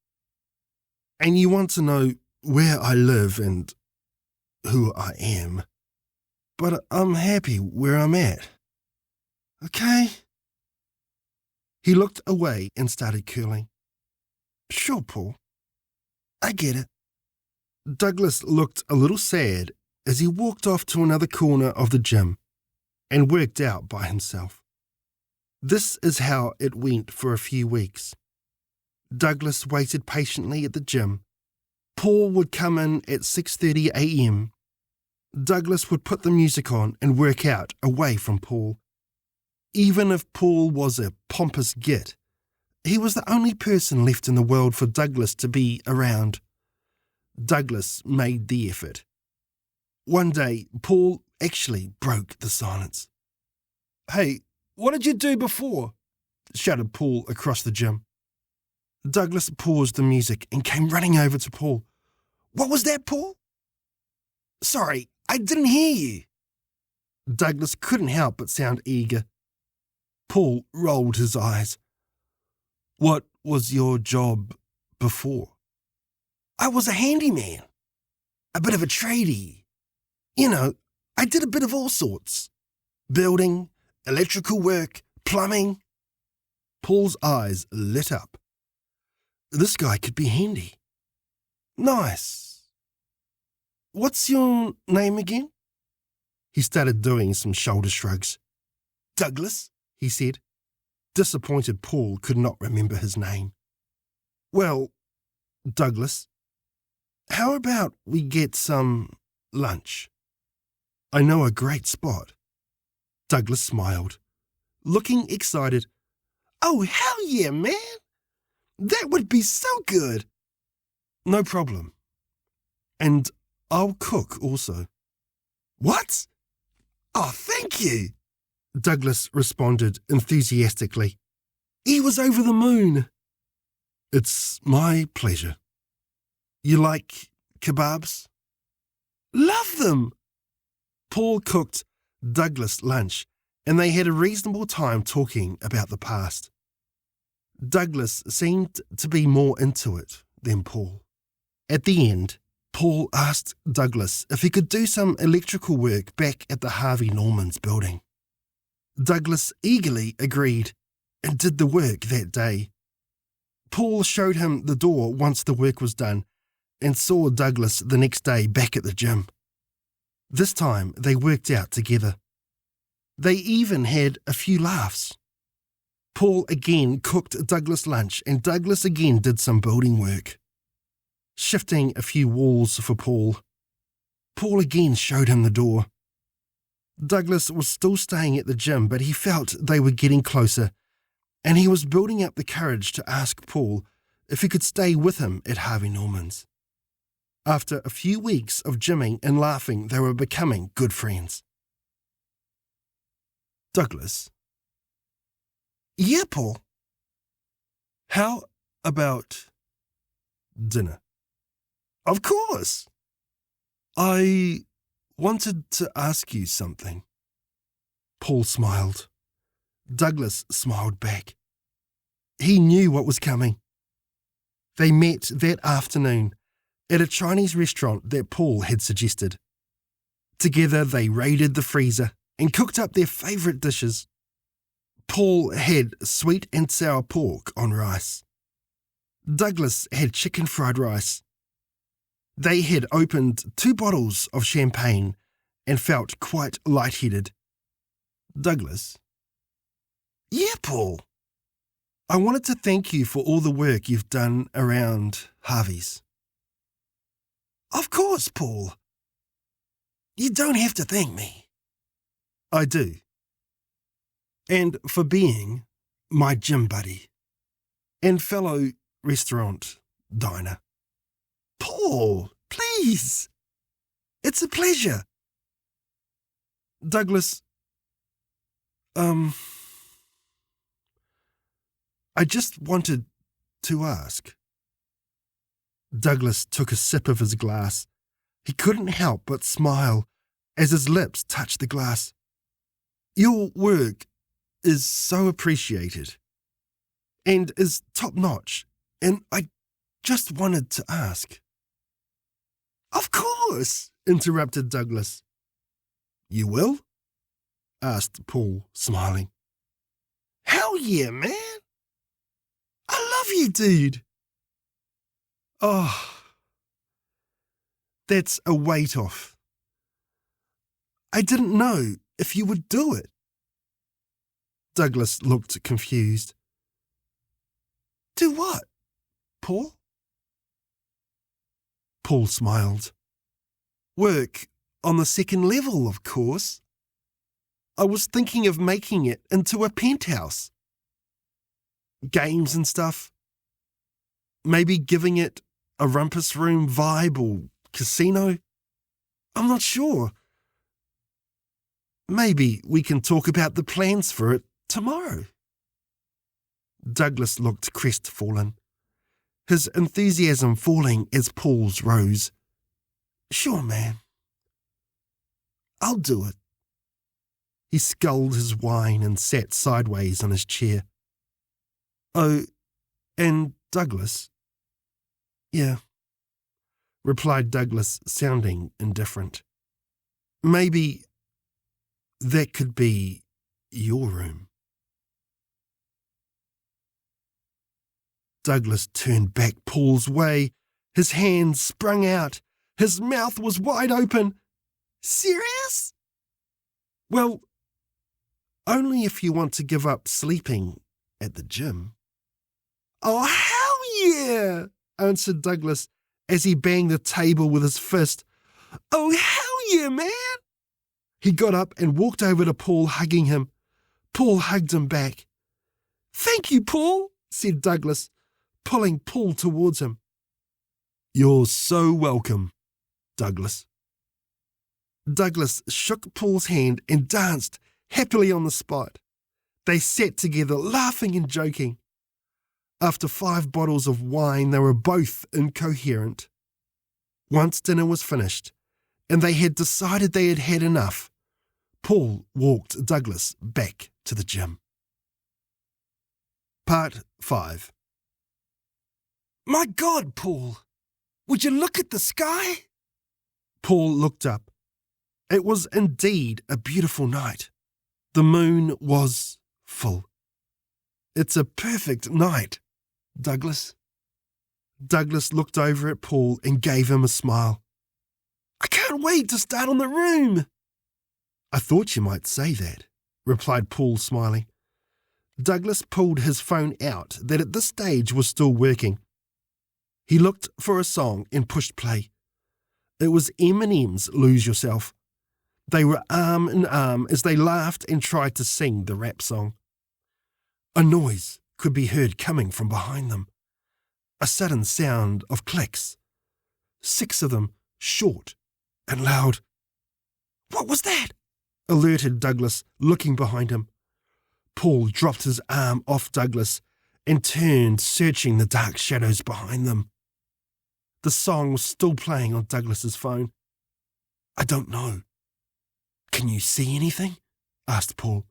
Speaker 1: and you want to know where I live and who I am, but I'm happy where I'm at, okay?" He looked away and started curling. "Sure, Paul. I get it." Douglas looked a little sad as he walked off to another corner of the gym and worked out by himself. This is how it went for a few weeks. Douglas waited patiently at the gym. Paul would come in at 6:30 a.m. Douglas would put the music on and work out away from Paul. Even if Paul was a pompous git, he was the only person left in the world for Douglas to be around. Douglas made the effort. One day, Paul actually broke the silence. "Hey, what did you do before?" shouted Paul across the gym. Douglas paused the music and came running over to Paul. "What was that, Paul?" "Sorry, I didn't hear you." Douglas couldn't help but sound eager. Paul rolled his eyes. "What was your job before?" "I was a handyman, a bit of a tradie. You know, I did a bit of all sorts. Building, electrical work, plumbing." Paul's eyes lit up. This guy could be handy. "Nice. What's your name again?" He started doing some shoulder shrugs. "Douglas," he said. Disappointed Paul could not remember his name. "Well, Douglas, how about we get some lunch? I know a great spot." Douglas smiled, looking excited. "Oh, hell yeah, man! That would be so good!" "No problem. And I'll cook also." "What? Oh, thank you!" Douglas responded enthusiastically. He was over the moon. "It's my pleasure. You like kebabs?" "Love them!" Paul cooked Douglas lunch, and they had a reasonable time talking about the past. Douglas seemed to be more into it than Paul. At the end, Paul asked Douglas if he could do some electrical work back at the Harvey Norman's building. Douglas eagerly agreed and did the work that day. Paul showed him the door once the work was done and saw Douglas the next day back at the gym. This time they worked out together. They even had a few laughs. Paul again cooked Douglas lunch and Douglas again did some building work, shifting a few walls for Paul. Paul again showed him the door. Douglas was still staying at the gym, but he felt they were getting closer, and he was building up the courage to ask Paul if he could stay with him at Harvey Norman's. After a few weeks of gymming and laughing, they were becoming good friends. "Douglas." "Yeah, Paul." "How about dinner?" "Of course." "I wanted to ask you something." Paul smiled. Douglas smiled back. He knew what was coming. They met that afternoon at a Chinese restaurant that Paul had suggested. Together they raided the freezer and cooked up their favourite dishes. Paul had sweet and sour pork on rice. Douglas had chicken fried rice. They had opened 2 bottles of champagne and felt quite lightheaded. Douglas: "Yeah, Paul. I wanted to thank you for all the work you've done around Harvey's." "Of course, Paul. You don't have to thank me." "I do. And for being my gym buddy and fellow restaurant diner." "Paul, please. It's a pleasure." "Douglas, I just wanted to ask." Douglas took a sip of his glass. He couldn't help but smile as his lips touched the glass. "Your work is so appreciated and is top-notch, and I just wanted to ask." "Of course," interrupted Douglas. "You will?" asked Paul, smiling. "Hell yeah, man. I love you, dude." "Oh, that's a weight off. I didn't know if you would do it." Douglas looked confused. "Do what, Paul?" Paul smiled. "Work on the second level, of course. I was thinking of making it into a penthouse. Games and stuff. Maybe giving it a rumpus room vibe or casino. I'm not sure. Maybe we can talk about the plans for it tomorrow." Douglas looked crestfallen, his enthusiasm falling as Paul's rose. "Sure, man. I'll do it." He sculled his wine and sat sideways on his chair. "Oh, and Douglas?" "Yeah," replied Douglas, sounding indifferent. "Maybe that could be your room." Douglas turned back Paul's way. His hands sprung out. His mouth was wide open. "Serious?" "Well, only if you want to give up sleeping at the gym." "Oh, hell yeah," answered Douglas as he banged the table with his fist. "Oh, hell yeah, man." He got up and walked over to Paul, hugging him. Paul hugged him back. "Thank you, Paul," said Douglas, pulling Paul towards him. "You're so welcome, Douglas." Douglas shook Paul's hand and danced happily on the spot. They sat together, laughing and joking. After 5 bottles of wine, they were both incoherent. Once dinner was finished, and they had decided they had had enough, Paul walked Douglas back to the gym. Part 5. "My God, Paul, would you look at the sky?" Paul looked up. It was indeed a beautiful night. The moon was full. "It's a perfect night, Douglas." Douglas looked over at Paul and gave him a smile. "I can't wait to start on the room." "I thought you might say that," replied Paul, smiling. Douglas pulled his phone out that at this stage was still working. He looked for a song and pushed play. It was Eminem's Lose Yourself. They were arm in arm as they laughed and tried to sing the rap song. A noise could be heard coming from behind them. A sudden sound of clicks. 6 of them, short and loud. "What was that?" alerted Douglas, looking behind him. Paul dropped his arm off Douglas and turned, searching the dark shadows behind them. The song was still playing on Douglas's phone. "I don't know." "Can you see anything?" asked Paul.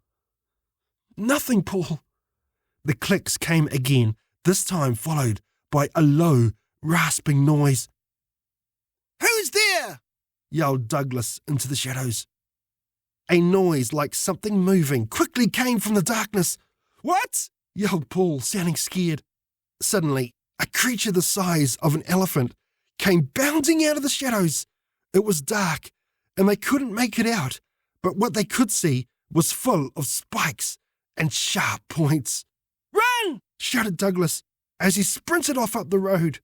Speaker 1: "Nothing, Paul." The clicks came again, this time followed by a low, rasping noise. "Who's there?" yelled Douglas into the shadows. A noise like something moving quickly came from the darkness. "What?" yelled Paul, sounding scared. Suddenly, a creature the size of an elephant came bounding out of the shadows. It was dark, and they couldn't make it out, but what they could see was full of spikes and sharp points. "Run!" shouted Douglas as he sprinted off up the road.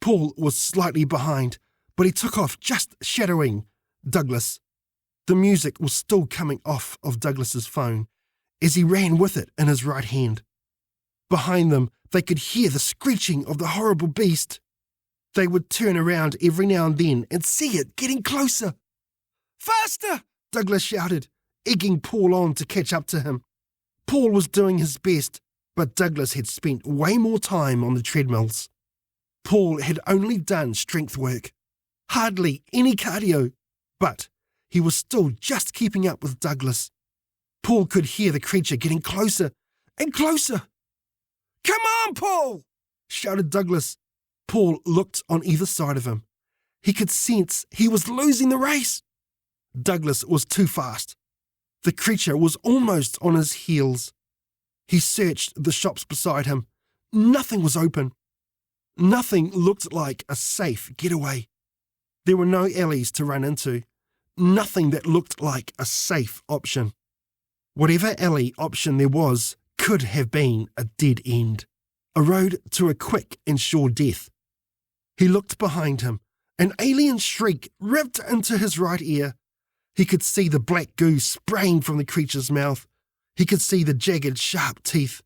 Speaker 1: Paul was slightly behind, but he took off just shadowing Douglas. The music was still coming off of Douglas's phone as he ran with it in his right hand. Behind them, they could hear the screeching of the horrible beast. They would turn around every now and then and see it getting closer. "Faster!" Douglas shouted, egging Paul on to catch up to him. Paul was doing his best, but Douglas had spent way more time on the treadmills. Paul had only done strength work, hardly any cardio, but he was still just keeping up with Douglas. Paul could hear the creature getting closer and closer. "Come on, Paul!" shouted Douglas. Paul looked on either side of him. He could sense he was losing the race. Douglas was too fast. The creature was almost on his heels. He searched the shops beside him. Nothing was open. Nothing looked like a safe getaway. There were no alleys to run into. Nothing that looked like a safe option. Whatever alley option there was could have been a dead end, a road to a quick and sure death. He looked behind him. An alien shriek ripped into his right ear. He could see the black goo spraying from the creature's mouth. He could see the jagged, sharp teeth.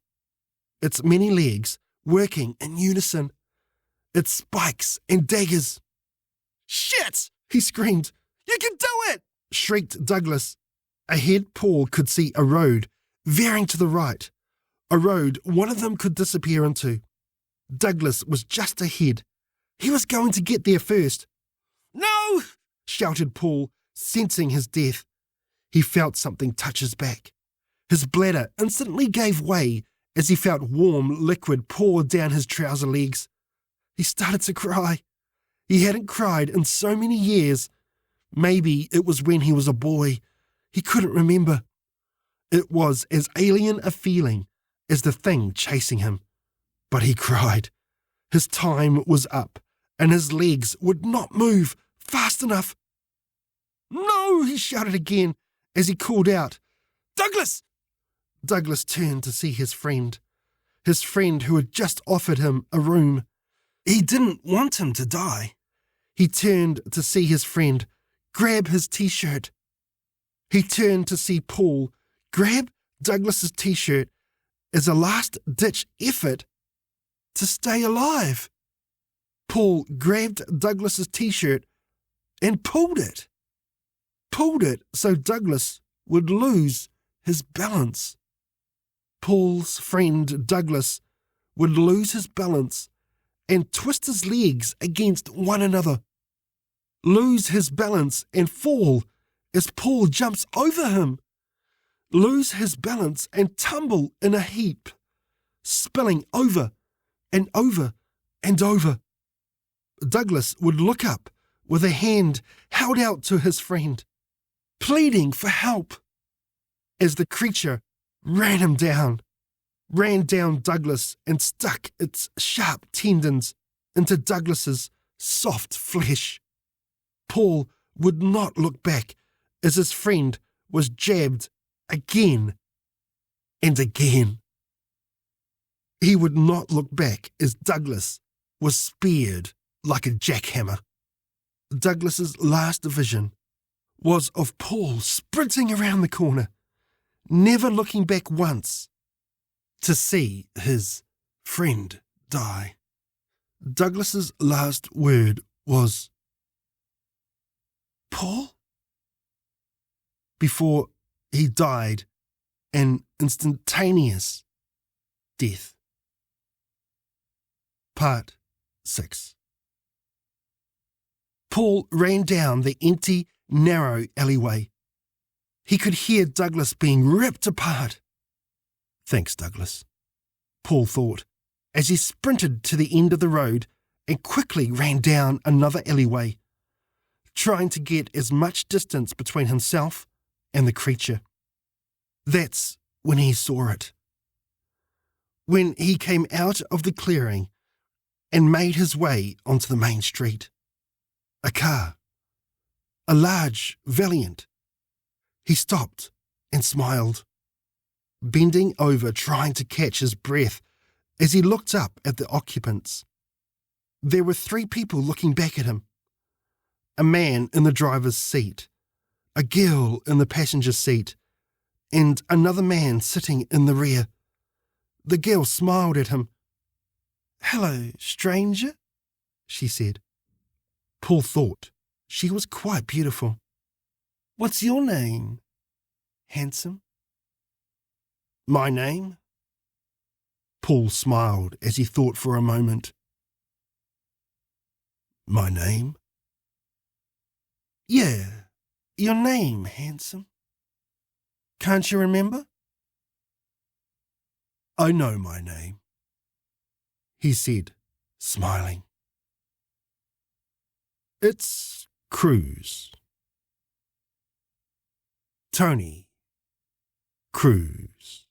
Speaker 1: Its many legs working in unison. Its spikes and daggers. "Shit!" he screamed. "You can do it!" shrieked Douglas. Ahead, Paul could see a road veering to the right. A road one of them could disappear into. Douglas was just ahead. He was going to get there first. "No!" shouted Paul, sensing his death. He felt something touch his back. His bladder instantly gave way as he felt warm liquid pour down his trouser legs. He started to cry. He hadn't cried in so many years. Maybe it was when he was a boy. He couldn't remember. It was as alien a feeling as the thing chasing him. But he cried. His time was up, and his legs would not move fast enough. "No!" he shouted again as he called out. "Douglas!" Douglas turned to see his friend who had just offered him a room. He didn't want him to die. He turned to see his friend grab his t-shirt. He turned to see Paul grab Douglas's t-shirt as a last-ditch effort to stay alive. Paul grabbed Douglas's t-shirt and pulled it. Pulled it so Douglas would lose his balance. Paul's friend Douglas would lose his balance and twist his legs against one another. Lose his balance and fall as Paul jumps over him. Lose his balance and tumble in a heap, spilling over and over and over. Douglas would look up with a hand held out to his friend, pleading for help, as the creature ran down Douglas and stuck its sharp tendons into Douglas's soft flesh. Paul would not look back as his friend was jabbed again and again. He would not look back as Douglas was speared like a jackhammer. Douglas's last vision was of Paul sprinting around the corner, never looking back once to see his friend die. Douglas's last word was, "Paul?" before he died an instantaneous death. Part 6. Paul ran down the empty, narrow alleyway. He could hear Douglas being ripped apart. "Thanks, Douglas," Paul thought, as he sprinted to the end of the road and quickly ran down another alleyway, trying to get as much distance between himself and the creature. That's when he saw it. When he came out of the clearing and made his way onto the main street. A car. A large Valiant. He stopped and smiled, bending over trying to catch his breath as he looked up at the occupants. There were 3 people looking back at him. A man in the driver's seat, a girl in the passenger seat, and another man sitting in the rear. The girl smiled at him. "Hello, stranger," she said. Paul thought she was quite beautiful. "What's your name, handsome?" "My name?" Paul smiled as he thought for a moment. "My name?" "Yeah, your name, handsome. Can't you remember?" "I know my name," he said, smiling. "It's Cruz. Tony Cruz."